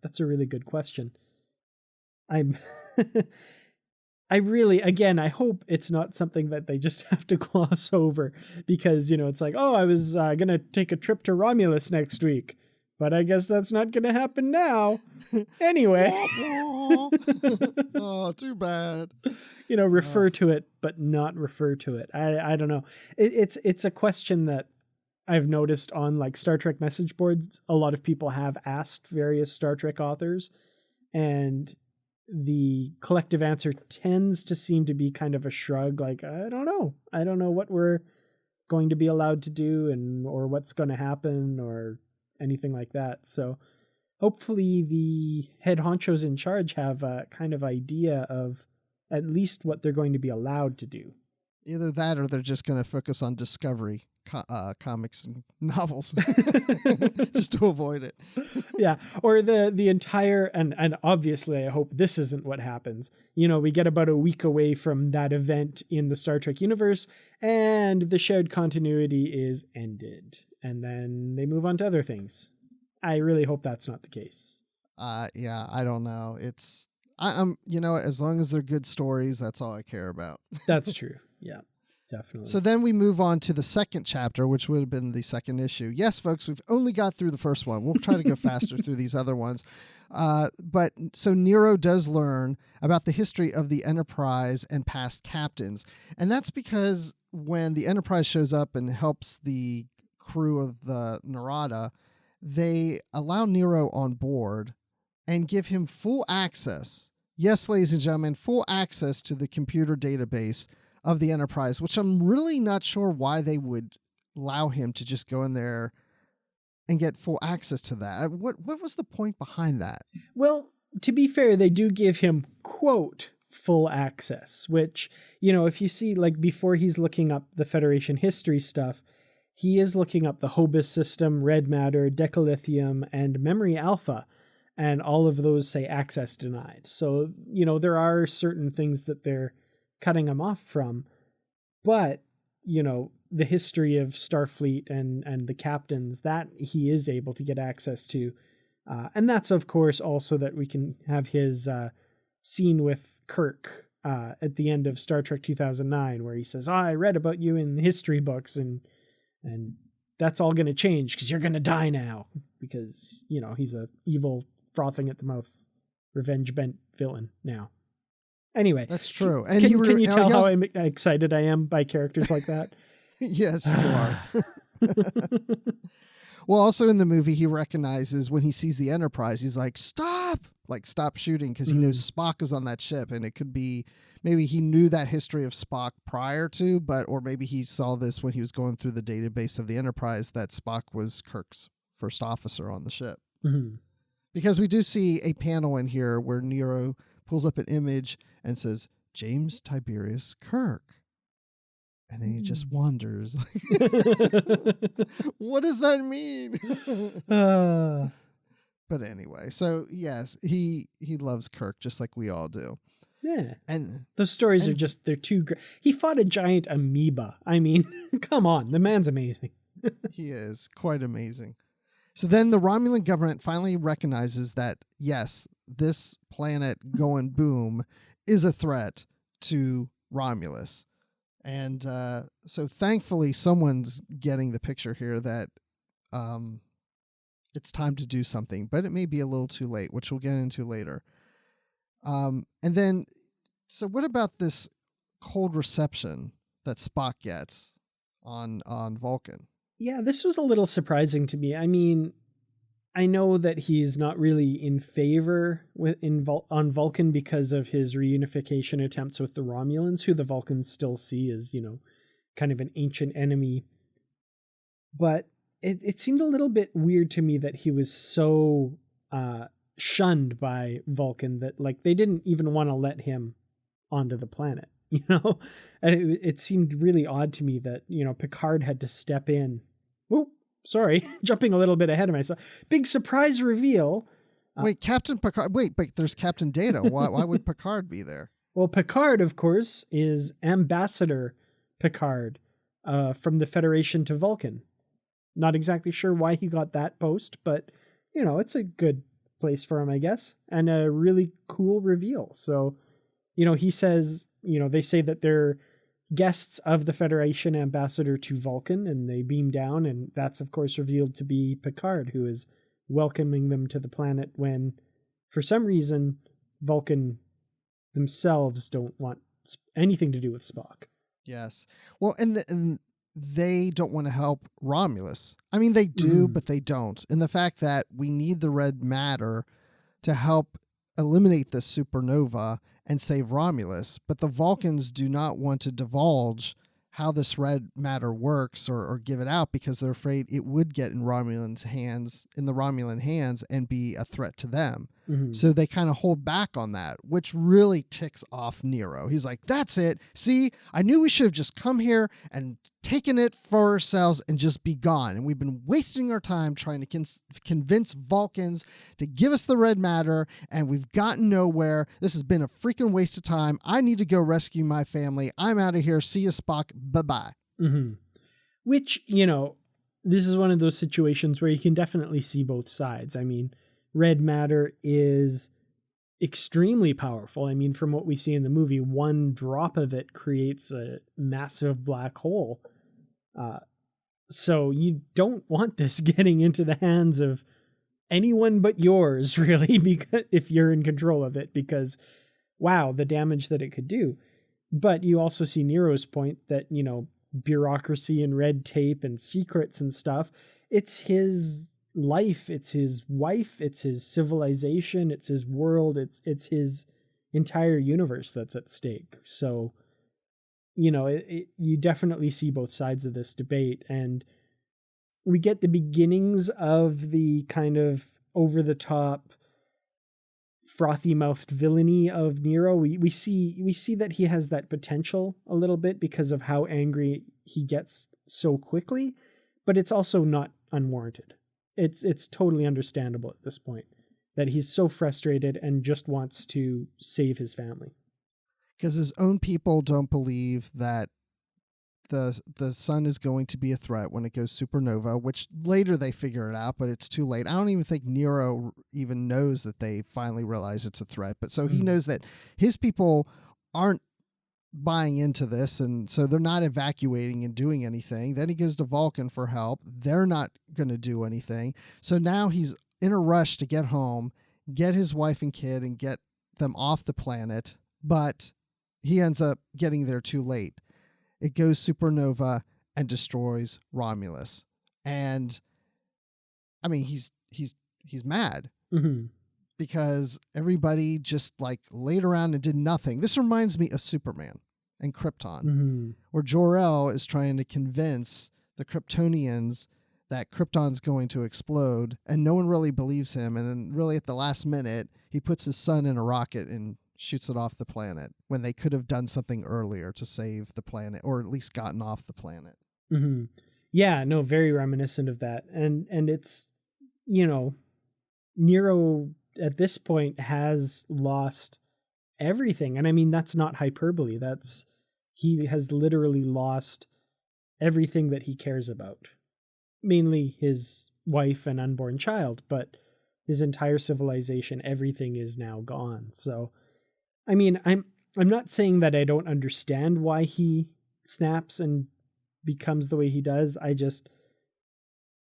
That's a really good question. I really, again, I hope it's not something that they just have to gloss over, because, you know, it's like, oh, I was going to take a trip to Romulus next week, but I guess that's not going to happen now. Anyway. Oh, too bad. You know, refer to it, but not refer to it. I don't know. It's a question that I've noticed on like Star Trek message boards. A lot of people have asked various Star Trek authors, and the collective answer tends to seem to be kind of a shrug, like, I don't know what we're going to be allowed to do or what's going to happen or anything like that. So hopefully the head honchos in charge have a kind of idea of at least what they're going to be allowed to do. Either that, or they're just going to focus on Discovery comics and novels just to avoid it. Yeah. Or the entire, and obviously I hope this isn't what happens. You know, we get about a week away from that event in the Star Trek universe and the shared continuity is ended, and then they move on to other things. I really hope that's not the case. Yeah, I don't know. I'm you know, as long as they're good stories, that's all I care about. That's true. Yeah. Definitely. So then we move on to the second chapter, which would have been the second issue. Yes, folks, we've only got through the first one. We'll try to go faster through these other ones. But so Nero does learn about the history of the Enterprise and past captains. And that's because when the Enterprise shows up and helps the crew of the Narada, they allow Nero on board and give him full access. Yes, ladies and gentlemen, full access to the computer database of the Enterprise, which I'm really not sure why they would allow him to just go in there and get full access to that. What was the point behind that? Well, to be fair, they do give him, quote, full access, which, you know, if you see, like, before he's looking up the Federation history stuff, he is looking up the Hobus system, red matter, decalithium, and memory alpha, and all of those say access denied. So, you know, there are certain things that they're cutting him off from, but, you know, the history of Starfleet and the captains, that he is able to get access to. And that's, of course, also that we can have his scene with Kirk at the end of Star Trek 2009, where he says, I read about you in history books, and that's all going to change because you're going to die now, because, you know, he's a evil, frothing at the mouth, revenge bent villain now. Anyway, that's true. And can you tell how excited I am by characters like that? Yes, you are. Well, also in the movie, he recognizes when he sees the Enterprise, he's like, stop shooting, because he knows Spock is on that ship. And it could be, maybe he knew that history of Spock prior to, or maybe he saw this when he was going through the database of the Enterprise, that Spock was Kirk's first officer on the ship. Mm-hmm. Because we do see a panel in here where Nero pulls up an image and says, James Tiberius Kirk. And then he just wonders, what does that mean? But anyway, so yes, he loves Kirk just like we all do. Yeah. And those stories are just, they're too great. He fought a giant amoeba. I mean, come on, the man's amazing. He is quite amazing. So then the Romulan government finally recognizes that, yes, this planet going boom is a threat to Romulus. And so thankfully someone's getting the picture here that it's time to do something, but it may be a little too late, which we'll get into later. And then, so what about this cold reception that Spock gets on Vulcan? Yeah, this was a little surprising to me. I mean, I know that he's not really in favor on Vulcan because of his reunification attempts with the Romulans, who the Vulcans still see as, you know, kind of an ancient enemy. But it seemed a little bit weird to me that he was so shunned by Vulcan that, like, they didn't even want to let him onto the planet, you know? And it seemed really odd to me that, you know, Picard had to step in. Whoop. Sorry, jumping a little bit ahead of myself. Big surprise reveal. Wait, Captain Picard. Wait, but there's Captain Data. Why would Picard be there? Well, Picard, of course, is Ambassador Picard from the Federation to Vulcan. Not exactly sure why he got that post, but, you know, it's a good place for him, I guess. And a really cool reveal. So, you know, he says, you know, they say that they're guests of the Federation ambassador to Vulcan, and they beam down, and that's of course revealed to be Picard, who is welcoming them to the planet when, for some reason, Vulcan themselves don't want anything to do with Spock. Yes. Well, and they don't want to help Romulus. I mean, they do, but they don't. And the fact that we need the red matter to help eliminate the supernova and save Romulus, but the Vulcans do not want to divulge how this red matter works or give it out because they're afraid it would get in the Romulan hands and be a threat to them. Mm-hmm. So they kind of hold back on that, which really ticks off Nero. He's like, that's it. See, I knew we should have just come here and taken it for ourselves and just be gone. And we've been wasting our time trying to convince Vulcans to give us the red matter, and we've gotten nowhere. This has been a freaking waste of time. I need to go rescue my family. I'm out of here. See you, Spock. Bye-bye. Mm-hmm. Which, you know, this is one of those situations where you can definitely see both sides. I mean, red matter is extremely powerful. I mean, from what we see in the movie, one drop of it creates a massive black hole. So you don't want this getting into the hands of anyone but yours, really, because if you're in control of it, because wow, the damage that it could do. But you also see Nero's point that, you know, bureaucracy and red tape and secrets and stuff, it's his life, it's his wife, it's his civilization, it's his world, it's his entire universe that's at stake. So, you know, you definitely see both sides of this debate, and we get the beginnings of the kind of over-the-top, frothy-mouthed villainy of Nero. We see that he has that potential a little bit because of how angry he gets so quickly, but it's also not unwarranted. It's totally understandable at this point that he's so frustrated and just wants to save his family. Because his own people don't believe that the sun is going to be a threat when it goes supernova, which later they figure it out, but it's too late. I don't even think Nero even knows that they finally realize it's a threat. But so he knows that his people aren't buying into this, and so they're not evacuating and doing anything. Then he goes to Vulcan for help. They're not going to do anything. So now he's in a rush to get home, get his wife and kid, and get them off the planet, but he ends up getting there too late. It goes supernova and destroys Romulus. And I mean, he's mad. Mm-hmm. Because everybody just like laid around and did nothing. This reminds me of Superman and Krypton, Mm-hmm. where Jor-El is trying to convince the Kryptonians that Krypton's going to explode, and no one really believes him. And then really at the last minute, he puts his son in a rocket and shoots it off the planet when they could have done something earlier to save the planet, or at least gotten off the planet. Mm-hmm. Yeah, no, very reminiscent of that. And it's, you know, Nero at this point has lost everything. And I mean, that's not hyperbole. He has literally lost everything that he cares about. Mainly his wife and unborn child, but his entire civilization, everything is now gone. So, I mean, I'm not saying that I don't understand why he snaps and becomes the way he does.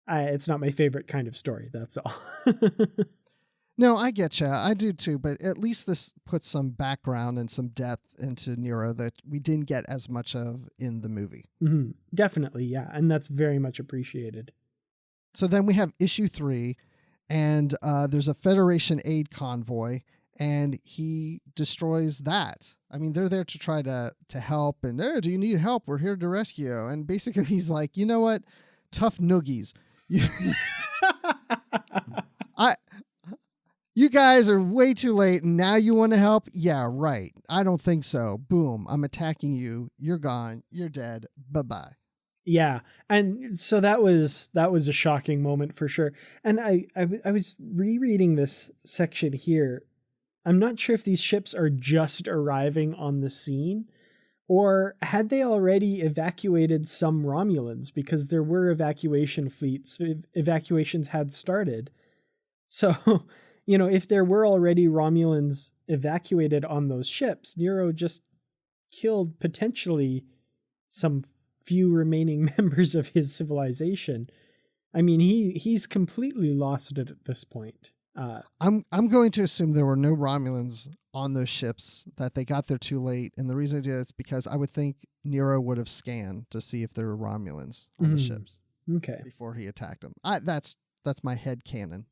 It's not my favorite kind of story. That's all. No, I get you. I do too. But at least this puts some background and some depth into Nero that we didn't get as much of in the movie. Mm-hmm. Definitely, yeah. And that's very much appreciated. So then we have issue 3, and there's a Federation aid convoy, and he destroys that. I mean, they're there to try to help, and, do you need help? We're here to rescue you. And basically he's like, you know what? Tough noogies. You guys are way too late, and now you want to help? Yeah, right. I don't think so. Boom. I'm attacking you. You're gone. You're dead. Bye-bye. Yeah. And so that was a shocking moment for sure. And I was rereading this section here. I'm not sure if these ships are just arriving on the scene, or had they already evacuated some Romulans, because there were evacuation fleets. Evacuations had started. So, you know, if there were already Romulans evacuated on those ships, Nero just killed potentially some few remaining members of his civilization. I mean, he's completely lost it at this point. I'm going to assume there were no Romulans on those ships, that they got there too late. And the reason I do that is because I would think Nero would have scanned to see if there were Romulans on the ships. Okay. Before he attacked them. That's my head canon.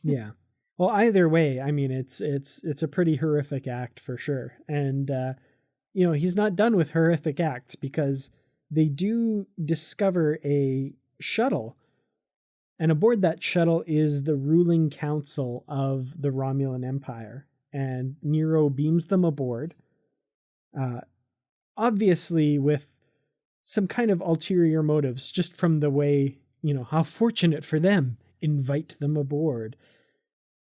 Yeah. Well, either way, I mean, it's a pretty horrific act for sure. And, you know, he's not done with horrific acts, because they do discover a shuttle. And aboard that shuttle is the ruling council of the Romulan Empire. And Nero beams them aboard, obviously with some kind of ulterior motives, just from the way, you know, how fortunate for them, invite them aboard.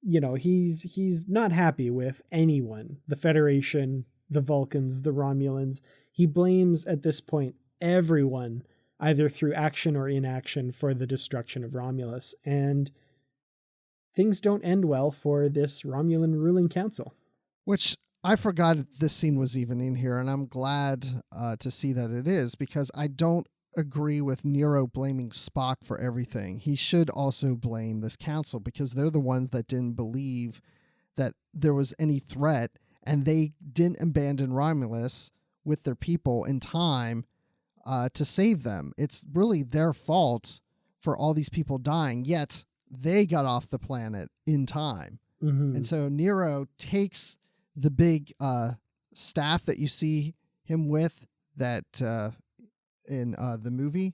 You know, he's not happy with anyone, the Federation, the Vulcans, the Romulans. He blames at this point everyone, either through action or inaction, for the destruction of Romulus. And things don't end well for this Romulan ruling council. Which I forgot this scene was even in here, and I'm glad to see that it is, because I don't agree with Nero blaming Spock for everything. He should also blame this council, because they're the ones that didn't believe that there was any threat, and they didn't abandon Romulus with their people in time to save them. It's really their fault for all these people dying, yet they got off the planet in time. Mm-hmm. And so Nero takes the big staff that you see him with that in the movie.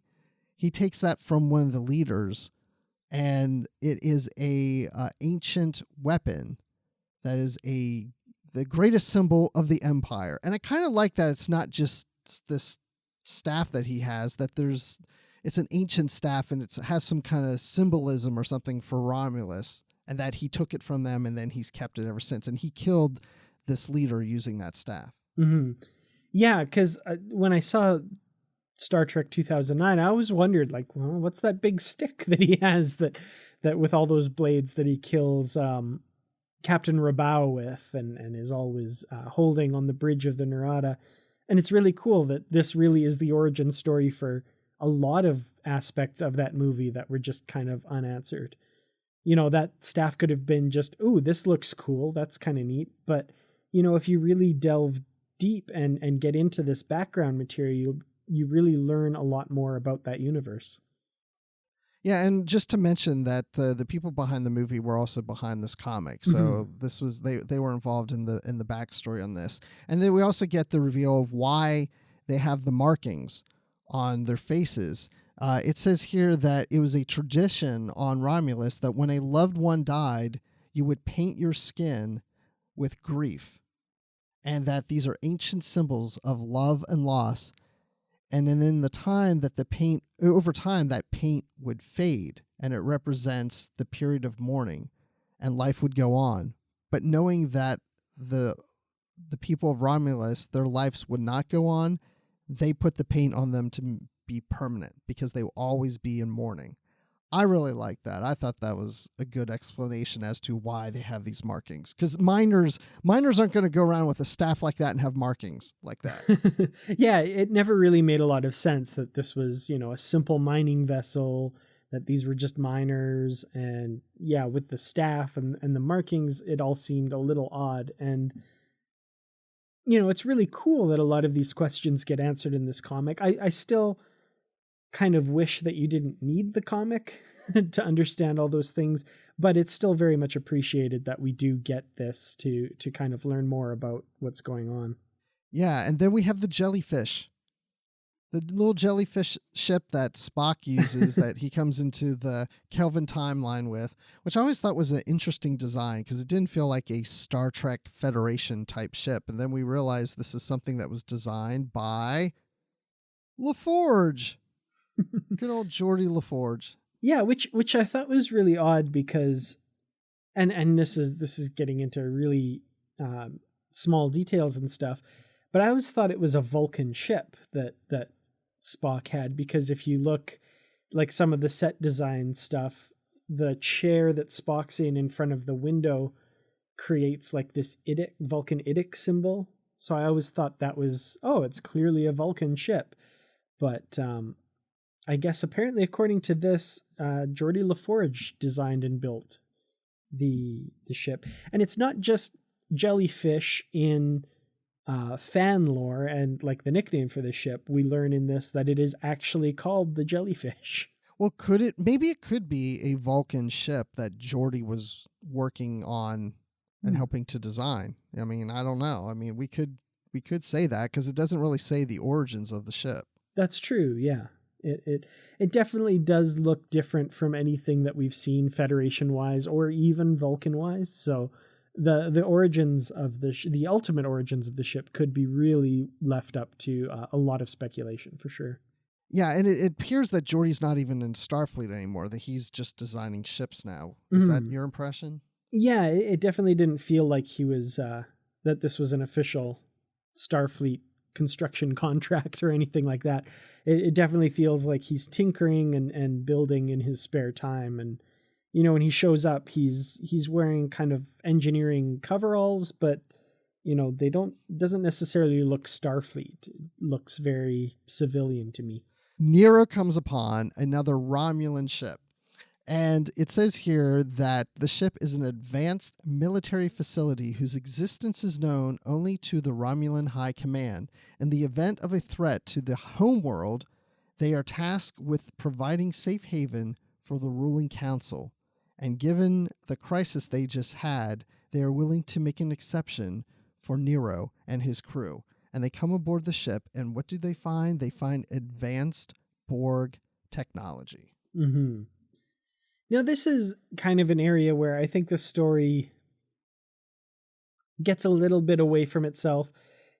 He takes that from one of the leaders, and it is a ancient weapon that is the greatest symbol of the Empire. And I kind of like that it's not just this staff that he has, that it's an ancient staff, and it has some kind of symbolism or something for Romulus, and that he took it from them, and then he's kept it ever since. And he killed this leader using that staff. Mm-hmm. Yeah, because when I saw Star Trek 2009, I always wondered, like, well, what's that big stick that he has that with all those blades that he kills Captain Rabaul with and is always holding on the bridge of the Narada. And it's really cool that this really is the origin story for a lot of aspects of that movie that were just kind of unanswered. You know, that staff could have been just, ooh, this looks cool. That's kind of neat. But, you know, if you really delve deep and get into this background material, you really learn a lot more about that universe. Yeah, and just to mention that the people behind the movie were also behind this comic, so this was they were involved in the backstory on this, and then we also get the reveal of why they have the markings on their faces. It says here that it was a tradition on Romulus that when a loved one died, you would paint your skin with grief, and that these are ancient symbols of love and loss. And then in the time that over time, that paint would fade, and it represents the period of mourning, and life would go on. But knowing that the people of Romulus, their lives would not go on, they put the paint on them to be permanent because they will always be in mourning. I really like that. I thought that was a good explanation as to why they have these markings. Because miners aren't going to go around with a staff like that and have markings like that. Yeah, it never really made a lot of sense that this was, you know, a simple mining vessel, that these were just miners. And yeah, with the staff and the markings, it all seemed a little odd. And, you know, it's really cool that a lot of these questions get answered in this comic. I still kind of wish that you didn't need the comic to understand all those things, but it's still very much appreciated that we do get this to kind of learn more about what's going on. Yeah, and then we have the jellyfish. The little jellyfish ship that Spock uses that he comes into the Kelvin timeline with, which I always thought was an interesting design because it didn't feel like a Star Trek Federation type ship. And then we realized this is something that was designed by LaForge. Good old Geordi LaForge. Yeah, which I thought was really odd because, and this is getting into really small details and stuff, but I always thought it was a Vulcan ship that Spock had, because if you look like some of the set design stuff, the chair that Spock's in front of the window creates like this Vulcan Idic symbol. So I always thought that was, oh, it's clearly a Vulcan ship, but I guess apparently, according to this, Geordi LaForge designed and built the ship. And it's not just jellyfish in fan lore and like the nickname for the ship. We learn in this that it is actually called the Jellyfish. Well, maybe it could be a Vulcan ship that Geordi was working on and helping to design. I mean, I don't know. I mean, we could say that because it doesn't really say the origins of the ship. That's true, yeah. It definitely does look different from anything that we've seen Federation-wise or even Vulcan-wise. So the origins of the ultimate origins of the ship could be really left up to a lot of speculation for sure. Yeah, and it appears that Geordi's not even in Starfleet anymore, that he's just designing ships now. Is that your impression? Yeah, it definitely didn't feel like he was, that this was an official Starfleet construction contract or anything like that. It definitely feels like he's tinkering and building in his spare time. And, you know, when he shows up, he's wearing kind of engineering coveralls, but, you know, doesn't necessarily look Starfleet. It looks very civilian to me. Nero comes upon another Romulan ship. And it says here that the ship is an advanced military facility whose existence is known only to the Romulan High Command. In the event of a threat to the homeworld, they are tasked with providing safe haven for the ruling council. And given the crisis they just had, they are willing to make an exception for Nero and his crew. And they come aboard the ship, and what do they find? They find advanced Borg technology. Mm-hmm. Now, this is kind of an area where I think the story gets a little bit away from itself.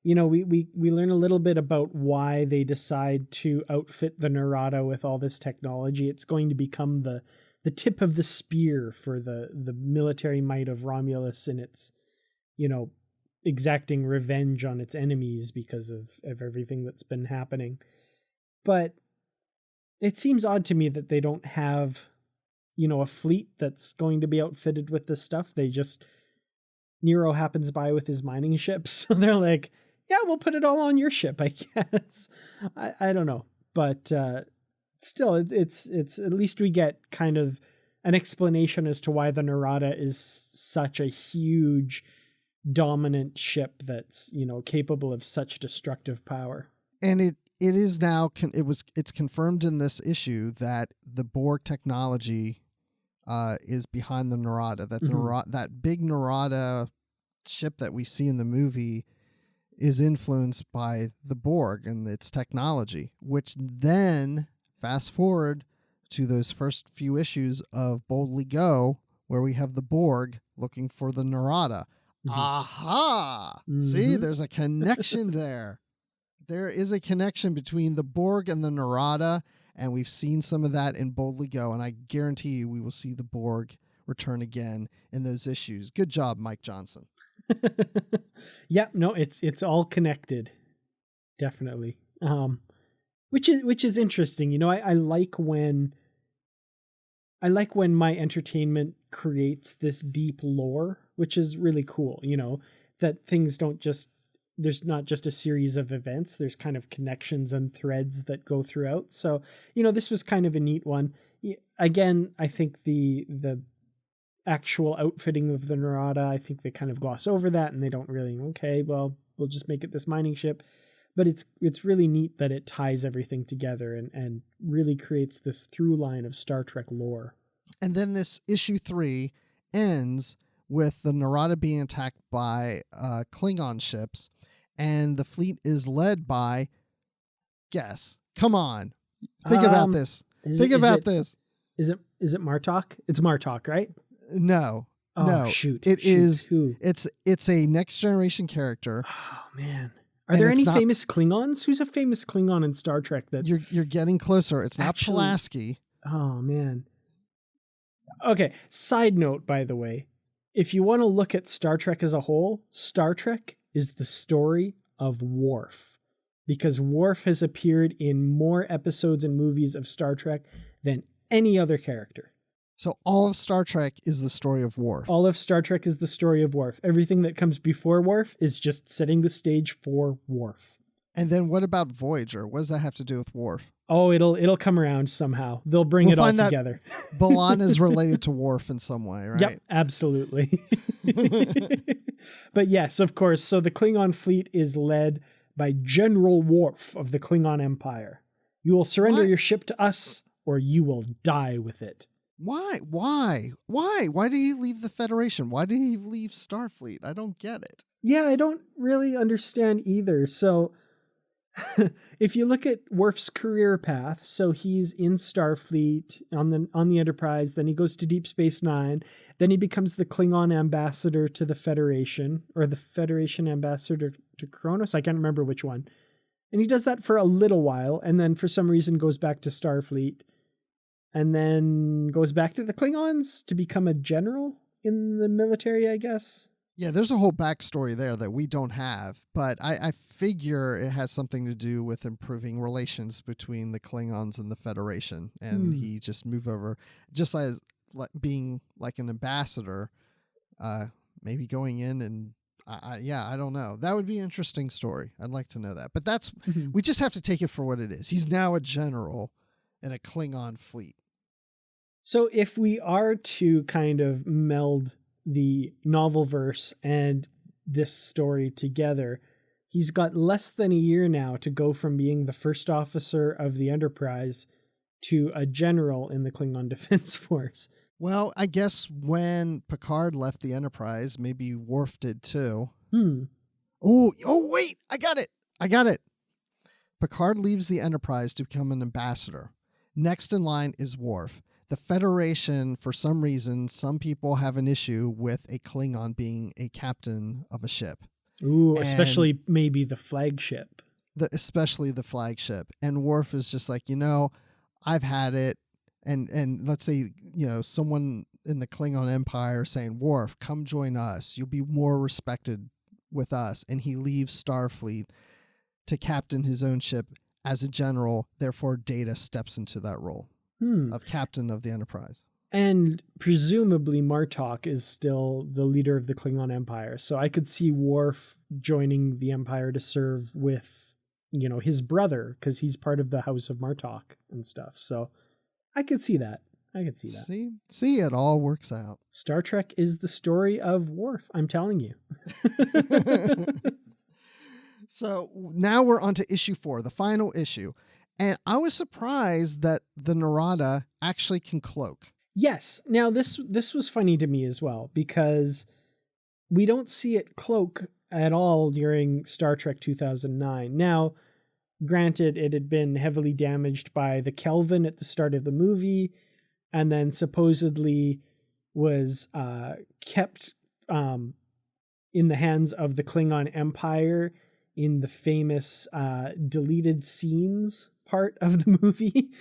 You know, we learn a little bit about why they decide to outfit the Narada with all this technology. It's going to become the tip of the spear for the military might of Romulus and its, you know, exacting revenge on its enemies because of everything that's been happening. But it seems odd to me that they don't have, you know, a fleet that's going to be outfitted with this stuff. They just Nero happens by with his mining ship. So they're like, yeah, we'll put it all on your ship, I guess. I don't know. But still, it's at least we get kind of an explanation as to why the Narada is such a huge dominant ship that's, capable of such destructive power. And it is now it's confirmed in this issue that the Borg technology is behind the Narada, that that big Narada ship that we see in the movie is influenced by the Borg and its technology, which then fast forward to those first few issues of Boldly Go, where we have the Borg looking for the Narada. Aha! See, there's a connection there. There is a connection between the Borg and the Narada, and we've seen some of that in Boldly Go, and I guarantee you we will see the Borg return again in those issues. Good job, Mike Johnson. Yeah, no, it's all connected. Definitely. Which is interesting. I like when my entertainment creates this deep lore, which is really cool, that things don't just, there's not just a series of events, there's kind of connections and threads that go throughout. So, this was kind of a neat one. Again, I think the actual outfitting of the Narada, I think they kind of gloss over that and they don't really, okay, well, we'll just make it this mining ship. But it's really neat that it ties everything together and really creates this through line of Star Trek lore. And then this issue 3 ends with the Narada being attacked by Klingon ships, and the fleet is led by, guess, come on, think about this. Think about this. Is it Martok? It's Martok, right? No. Oh, no. Shoot. Who? It's a next generation character. Oh man. Are there any famous Klingons? Who's a famous Klingon in Star Trek that you're getting closer? It's not Pulaski. Oh man. Okay, side note, by the way, if you want to look at Star Trek as a whole, Star Trek is the story of Worf, because Worf has appeared in more episodes and movies of Star Trek than any other character. So all of Star Trek is the story of Worf. All of Star Trek is the story of Worf. Everything that comes before Worf is just setting the stage for Worf. And then what about Voyager? What does that have to do with Worf? Oh, it'll come around somehow. They'll bring it all together. Balan is related to Worf in some way, right? Yep, absolutely. But yes, of course. So the Klingon fleet is led by General Worf of the Klingon Empire. You will surrender your ship to us, or you will die with it. Why? Why did he leave the Federation? Why did he leave Starfleet? I don't get it. Yeah, I don't really understand either. So if you look at Worf's career path, so he's in Starfleet on the Enterprise, then he goes to Deep Space Nine, then he becomes the Klingon ambassador to the Federation, or the Federation ambassador to Kronos. I can't remember which one. And he does that for a little while, and then for some reason goes back to Starfleet, and then goes back to the Klingons to become a general in the military, I guess. Yeah, there's a whole backstory there that we don't have, but I figure it has something to do with improving relations between the Klingons and the Federation, and he just moved over, just as being like an ambassador, maybe going in and I don't know. That would be an interesting story. I'd like to know that, but that's we just have to take it for what it is. He's now a general in a Klingon fleet. So if we are to kind of meld the novel verse and this story together, he's got less than a year now to go from being the first officer of the Enterprise to a general in the Klingon Defense Force. Well, I guess when Picard left the Enterprise, maybe Worf did too. Oh, wait, I got it. Picard leaves the Enterprise to become an ambassador. Next in line is Worf. The Federation, for some reason, some people have an issue with a Klingon being a captain of a ship. Ooh, especially maybe the flagship. Especially the flagship. And Worf is just like, I've had it. And let's say, someone in the Klingon Empire saying, Worf, come join us. You'll be more respected with us. And he leaves Starfleet to captain his own ship as a general. Therefore, Data steps into that role of captain of the Enterprise. And presumably Martok is still the leader of the Klingon Empire. So I could see Worf joining the Empire to serve with, his brother, because he's part of the House of Martok and stuff. So I could see that. See, it all works out. Star Trek is the story of Worf, I'm telling you. So now we're on to issue 4, the final issue. And I was surprised that the Narada actually can cloak. Yes. Now this was funny to me as well, because we don't see it cloak at all during Star Trek 2009. Now, granted, it had been heavily damaged by the Kelvin at the start of the movie, and then supposedly was kept in the hands of the Klingon Empire in the famous deleted scenes part of the movie.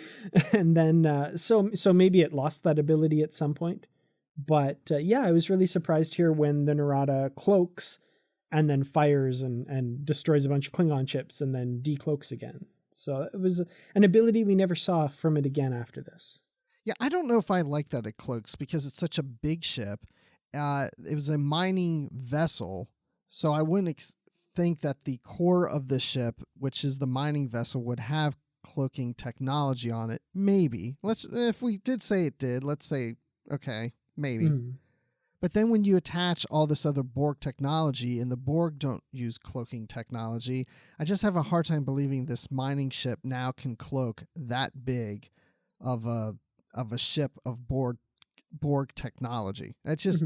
And then so maybe it lost that ability at some point. But I was really surprised here when the Narada cloaks and then fires and destroys a bunch of Klingon ships and then decloaks again. So it was an ability we never saw from it again after this. Yeah, I don't know if I like that it cloaks because it's such a big ship. It was a mining vessel, so I wouldn't think that the core of the ship, which is the mining vessel, would have cloaking technology on it. Maybe. If we did say it did, let's say, okay, maybe. But then when you attach all this other Borg technology, and the Borg don't use cloaking technology, I just have a hard time believing this mining ship now can cloak that big of a ship of Borg technology. It's just,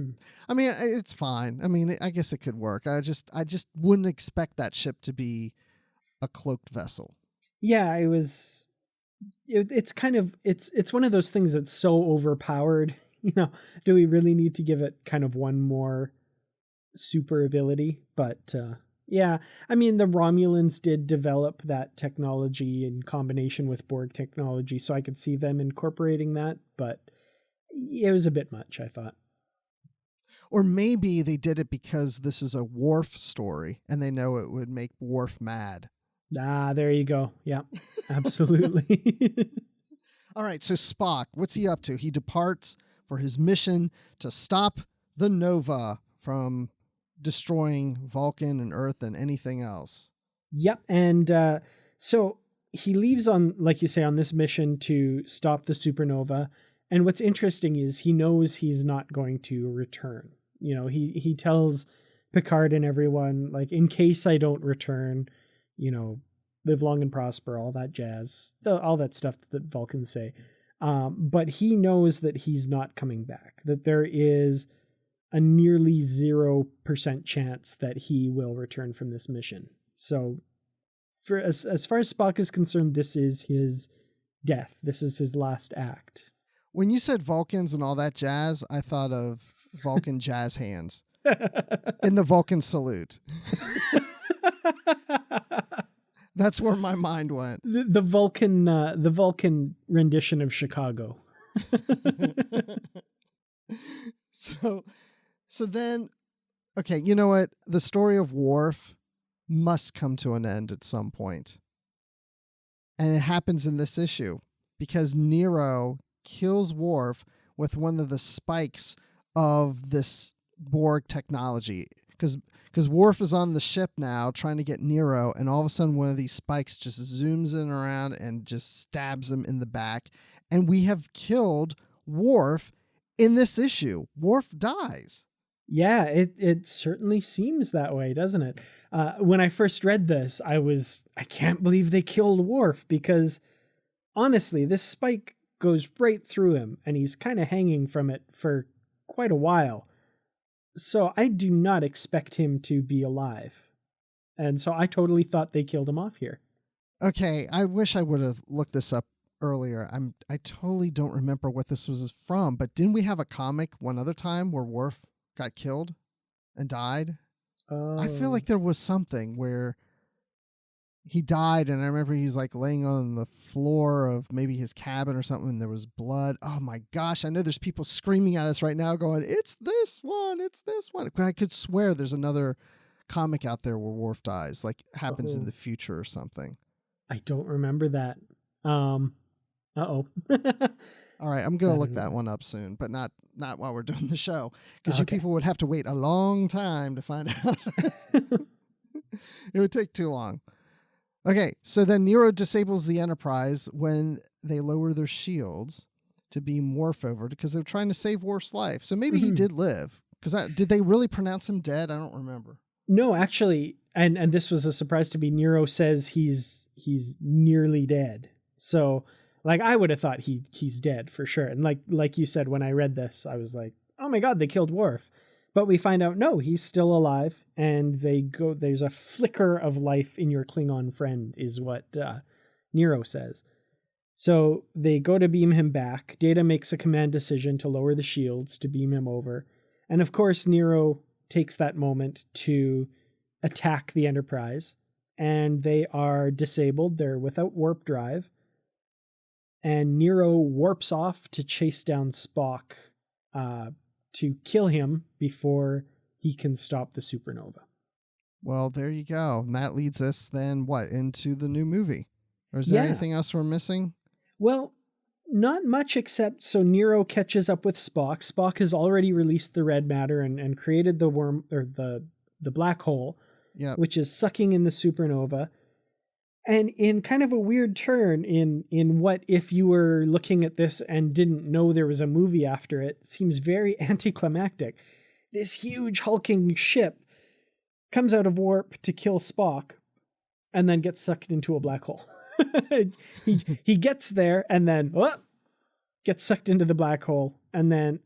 I mean, it's fine. I mean, I guess it could work. I just wouldn't expect that ship to be a cloaked vessel. Yeah, it's kind of, it's one of those things that's so overpowered. Do we really need to give it kind of one more super ability? But I mean, the Romulans did develop that technology in combination with Borg technology, so I could see them incorporating that, but it was a bit much, I thought. Or maybe they did it because this is a Worf story and they know it would make Worf mad. Ah, there you go. Yeah, absolutely. All right, so Spock, what's he up to? He departs for his mission to stop the Nova from destroying Vulcan and Earth and anything else. Yep, and so he leaves on, like you say, on this mission to stop the supernova. And what's interesting is he knows he's not going to return. He tells Picard and everyone, like, in case I don't return, live long and prosper, all that jazz, all that stuff that Vulcans say. But he knows that he's not coming back, that there is a nearly 0% chance that he will return from this mission. So for as far as Spock is concerned, this is his death. This is his last act. When you said Vulcans and all that jazz, I thought of Vulcan jazz hands in the Vulcan salute. That's where my mind went. The Vulcan rendition of Chicago. So then, okay, you know what? The story of Worf must come to an end at some point. And it happens in this issue because Nero kills Worf with one of the spikes of this Borg technology. Because Worf is on the ship now trying to get Nero, and all of a sudden one of these spikes just zooms in around and just stabs him in the back. And we have killed Worf in this issue. Worf dies. Yeah, it certainly seems that way, doesn't it? When I first read this, I can't believe they killed Worf, because honestly, this spike goes right through him and he's kind of hanging from it for quite a while. So I do not expect him to be alive. And so I totally thought they killed him off here. Okay, I wish I would have looked this up earlier. I totally don't remember what this was from, but didn't we have a comic one other time where Worf got killed and died? I feel like there was something where he died, and I remember he's like laying on the floor of maybe his cabin or something, and there was blood. Oh my gosh, I know there's people screaming at us right now going, it's this one, it's this one. I could swear there's another comic out there where Worf dies, like happens in the future or something. I don't remember that. All right, I'm going to look that one up soon, but not while we're doing the show, because you people would have to wait a long time to find out. It would take too long. Okay, so then Nero disables the Enterprise when they lower their shields to beam Worf over because they're trying to save Worf's life. So maybe he did live. Because did they really pronounce him dead? I don't remember. No, actually, and this was a surprise to me. Nero says he's nearly dead. So, like, I would have thought he's dead for sure. And like you said, when I read this, I was like, oh my God, they killed Worf. But we find out, no, he's still alive. And there's a flicker of life in your Klingon friend, is what Nero says. So they go to beam him back. Data makes a command decision to lower the shields to beam him over. And of course, Nero takes that moment to attack the Enterprise. And they are disabled. They're without warp drive. And Nero warps off to chase down Spock to kill him before he can stop the supernova. Well, there you go. And that leads us then, into the new movie? Or is there anything else we're missing? Well, not much, except so Nero catches up with Spock. Spock has already released the red matter and created the worm, or the black hole, which is sucking in the supernova. And in kind of a weird turn, in what if you were looking at this and didn't know there was a movie after it, seems very anticlimactic. This huge hulking ship comes out of warp to kill Spock and then gets sucked into a black hole. he gets there and then gets sucked into the black hole, and then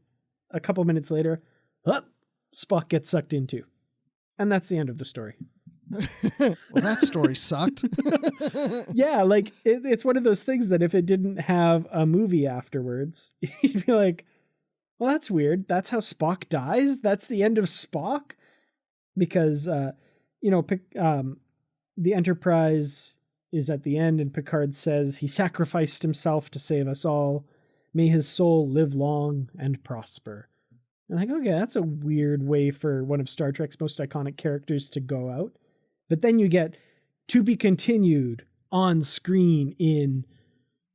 a couple minutes later Spock gets sucked into, and that's the end of the story. Well, that story sucked. Yeah, like it's one of those things that if it didn't have a movie afterwards, you'd be like, well, that's weird. That's how Spock dies? That's the end of Spock? Because the Enterprise is at the end, and Picard says he sacrificed himself to save us all. May his soul live long and prosper. And I'm like, okay, that's a weird way for one of Star Trek's most iconic characters to go out. But then you get to be continued on screen in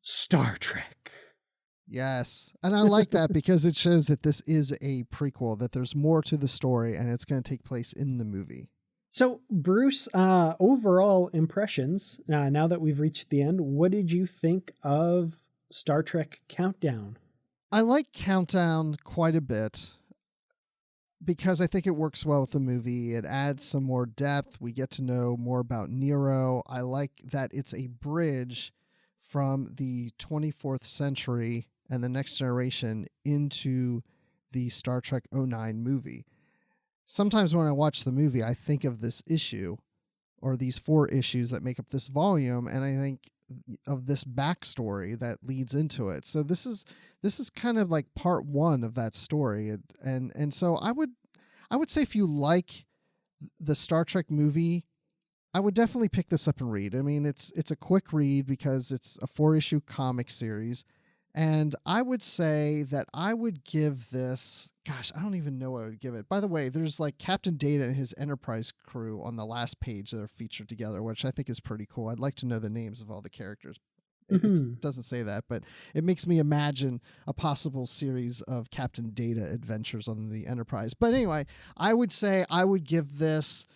Star Trek. Yes. And I like that because it shows that this is a prequel, that there's more to the story, and it's going to take place in the movie. So, Bruce, overall impressions, now that we've reached the end, what did you think of Star Trek Countdown? I like Countdown quite a bit because I think it works well with the movie. It adds some more depth. We get to know more about Nero. I like that it's a bridge from the 24th century and the Next Generation into the Star Trek 09 movie. Sometimes when I watch the movie, I think of this issue or these 4 issues that make up this volume, and I think of this backstory that leads into it. So this is kind of like part 1 of that story, and so I would say if you like the Star Trek movie, I would definitely pick this up and read. I mean, it's a quick read because it's a 4-issue comic series. And I would say that I would give this, gosh, I don't even know what I would give it. By the way, there's like Captain Data and his Enterprise crew on the last page that are featured together, which I think is pretty cool. I'd like to know the names of all the characters. It doesn't say that, but it makes me imagine a possible series of Captain Data adventures on the Enterprise. But anyway, I would say I would give this,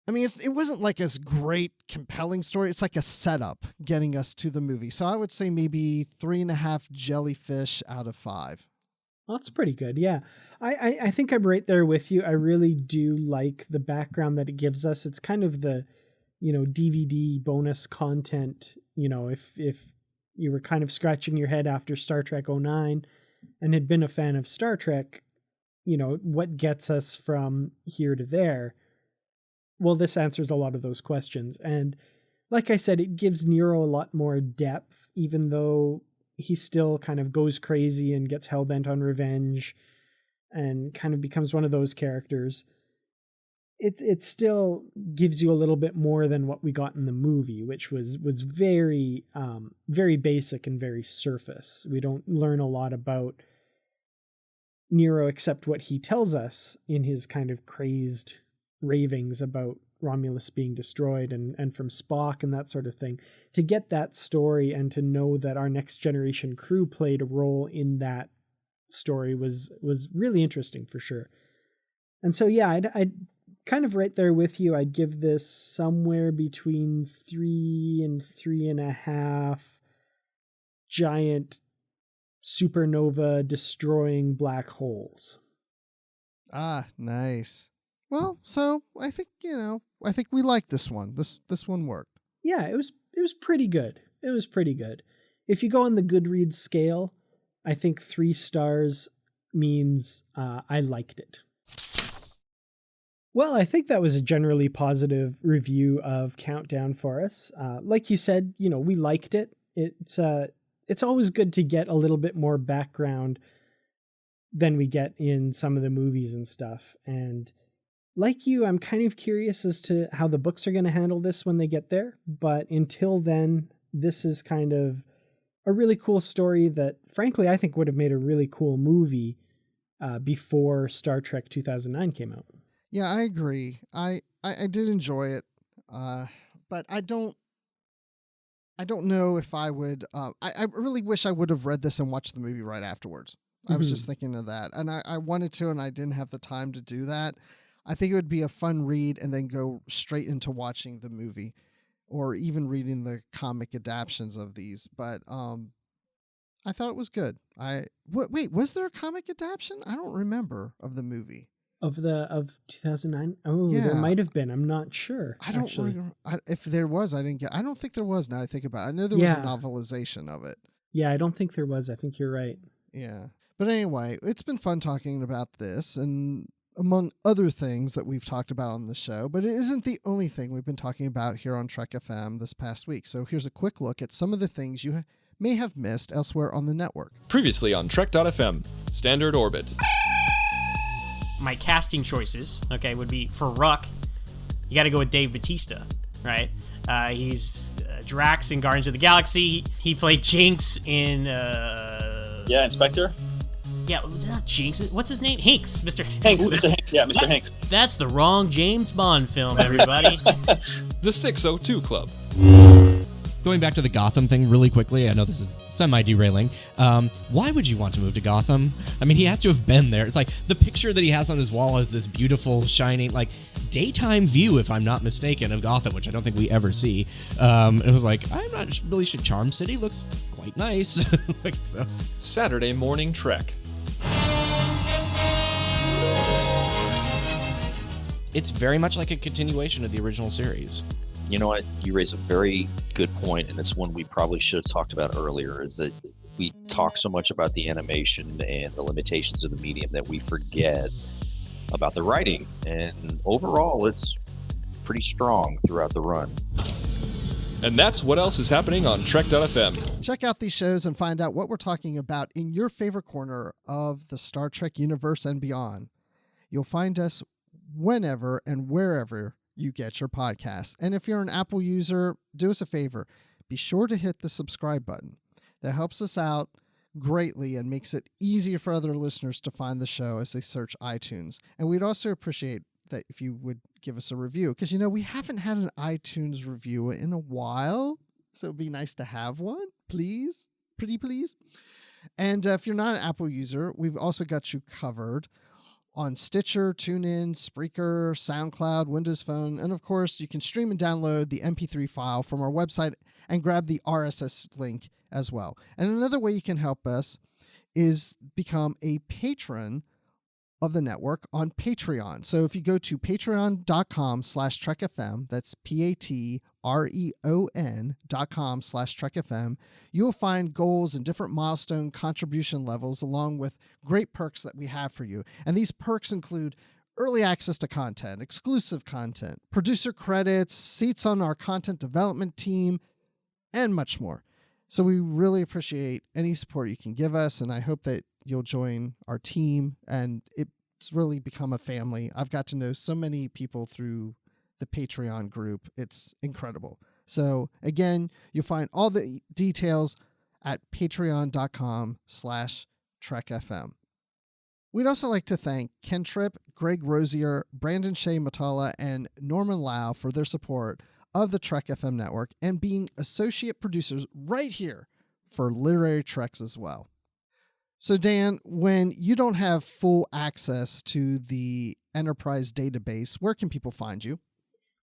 I mean, it wasn't like a great, compelling story. It's like a setup getting us to the movie. So I would say maybe 3.5 jellyfish out of 5. Well, that's pretty good. Yeah. I think I'm right there with you. I really do like the background that it gives us. It's kind of the, DVD bonus content. If you were kind of scratching your head after Star Trek 09 and had been a fan of Star Trek, what gets us from here to there? Well, this answers a lot of those questions. And like I said, it gives Nero a lot more depth, even though he still kind of goes crazy and gets hellbent on revenge and kind of becomes one of those characters. It still gives you a little bit more than what we got in the movie, which was very, very basic and very surface. We don't learn a lot about Nero except what he tells us in his kind of crazed ravings about Romulus being destroyed and from Spock and that sort of thing. To get that story and to know that our Next Generation crew played a role in that story was really interesting for sure. And so, yeah, I'd kind of right there with you. I'd give this somewhere between 3 and 3.5 giant supernova destroying black holes. Ah, nice. Well, so I think we like this one. This one worked. Yeah, it was pretty good. It was pretty good. If you go on the Goodreads scale, I think 3 stars means I liked it. Well, I think that was a generally positive review of Countdown for us. Like you said, we liked it. It's always good to get a little bit more background than we get in some of the movies and stuff. And like you, I'm kind of curious as to how the books are going to handle this when they get there. But until then, this is kind of a really cool story that, frankly, I think would have made a really cool movie before Star Trek 2009 came out. Yeah, I agree. I did enjoy it, but I don't know if I would. I really wish I would have read this and watched the movie right afterwards. I was just thinking of that, and I wanted to, and I didn't have the time to do that. I think it would be a fun read and then go straight into watching the movie, or even reading the comic adaptions of these. But I thought it was good. Wait, was there a comic adaptation? I don't remember of the movie. Of 2009? Oh, yeah. There might have been. I'm not sure. I don't remember. If there was, I don't think there was, now I think about it. I know there was a novelization of it. Yeah, I don't think there was. I think you're right. Yeah. But anyway, it's been fun talking about this, and among other things that we've talked about on the show, but it isn't the only thing we've been talking about here on Trek FM this past week. So here's a quick look at some of the things you may have missed elsewhere on the network. Previously on Trek.fm, Standard Orbit. My casting choices, would be for Ruck, you got to go with Dave Bautista, right? He's Drax in Guardians of the Galaxy. He played Jinx in... Inspector? Yeah, not Jinx. What's his name? Hinks. Mr. Hanks. Mr. Hanks. Yeah, Mr. Hanks. That's the wrong James Bond film, everybody. The 602 Club. Going back to the Gotham thing really quickly, I know this is semi-derailing. Why would you want to move to Gotham? I mean, he has to have been there. It's like the picture that he has on his wall has this beautiful, shining, like, daytime view, if I'm not mistaken, of Gotham, which I don't think we ever see. It was like, I'm not really sure. Charm City looks quite nice. So. Saturday Morning Trek. It's very much like a continuation of the original series. You know what? You raise a very good point, and it's one we probably should have talked about earlier, is that we talk so much about the animation and the limitations of the medium that we forget about the writing. And overall, it's pretty strong throughout the run. And that's what else is happening on Trek.fm. Check out these shows and find out what we're talking about in your favorite corner of the Star Trek universe and beyond. You'll find us whenever and wherever you get your podcasts. And if you're an Apple user, do us a favor. Be sure to hit the subscribe button. That helps us out greatly and makes it easier for other listeners to find the show as they search iTunes. And we'd also appreciate that if you would give us a review, because, we haven't had an iTunes review in a while. So it'd be nice to have one, please. Pretty please. And if you're not an Apple user, we've also got you covered on Stitcher, TuneIn, Spreaker, SoundCloud, Windows Phone, and of course, you can stream and download the MP3 file from our website and grab the RSS link as well. And another way you can help us is become a patron of the network on Patreon. So if you go to patreon.com/TrekFM, that's patreon.com/TrekFM, you'll find goals and different milestone contribution levels along with great perks that we have for you. And these perks include early access to content, exclusive content, producer credits, seats on our content development team, and much more. So we really appreciate any support you can give us, and I hope that you'll join our team, and it's really become a family. I've got to know so many people through the Patreon group. It's incredible. So again, you'll find all the details at patreon.com/TrekFM. We'd also like to thank Ken Tripp, Greg Rosier, Brandon Shea Matala, and Norman Lau for their support of the Trek FM network and being associate producers right here for Literary Treks as well. So Dan, when you don't have full access to the Enterprise database, where can people find you?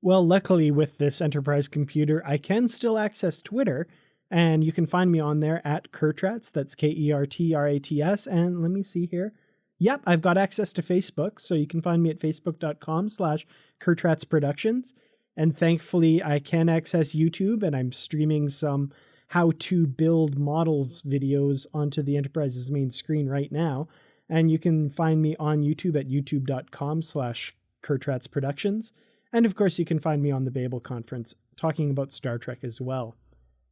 Well, luckily with this Enterprise computer, I can still access Twitter, and you can find me on there at Kertrats. That's Kertrats. And let me see here. Yep, I've got access to Facebook, so you can find me at facebook.com/KertratsProductions. And thankfully, I can access YouTube, and I'm streaming some how to build models videos onto the Enterprise's main screen right now. And you can find me on YouTube at youtube.com/KertratsProductions. And of course, you can find me on the Babel Conference talking about Star Trek as well.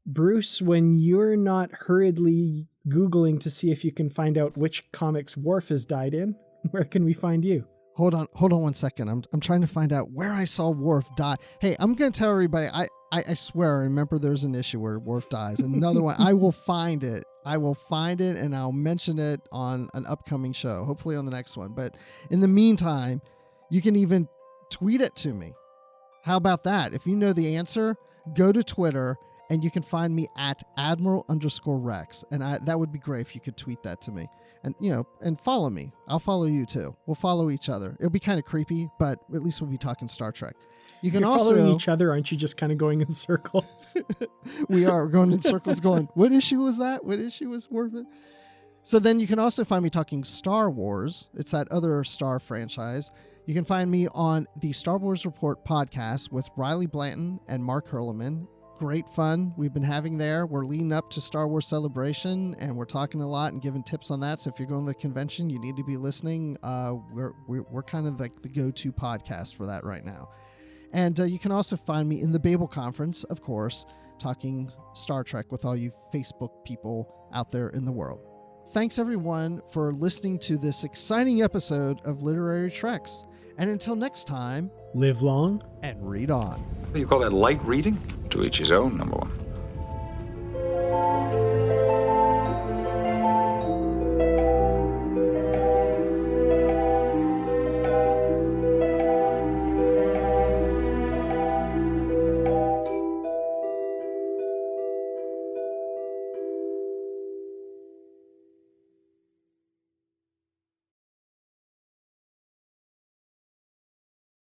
Bruce, when you're not hurriedly Googling to see if you can find out which comics Worf has died in, where can we find you? Hold on 1 second. I'm trying to find out where I saw Worf die. Hey, I'm going to tell everybody, I swear, I remember there's an issue where Worf dies. Another one, I will find it. And I'll mention it on an upcoming show, hopefully on the next one. But in the meantime, you can even tweet it to me. How about that? If you know the answer, go to Twitter and you can find me at Admiral_Rex. And that would be great if you could tweet that to me. And, and follow me. I'll follow you too. We'll follow each other. It'll be kind of creepy, but at least we'll be talking Star Trek. You can also following each other. Aren't you just kind of going in circles? We are going in circles going, what issue was that? What issue was Worf? So then you can also find me talking Star Wars. It's that other Star franchise. You can find me on the Star Wars Report podcast with Riley Blanton and Mark Hurleman. Great fun we've been having there. We're leading up to Star Wars Celebration, and we're talking a lot and giving tips on that. So if you're going to the convention, you need to be listening. We're kind of like the go-to podcast for that right now. And you can also find me in the Babel Conference, of course, talking Star Trek with all you Facebook people out there in the world. Thanks, everyone, for listening to this exciting episode of Literary Treks. And until next time, live long and read on. What do you call that, light reading? To each his own, number one.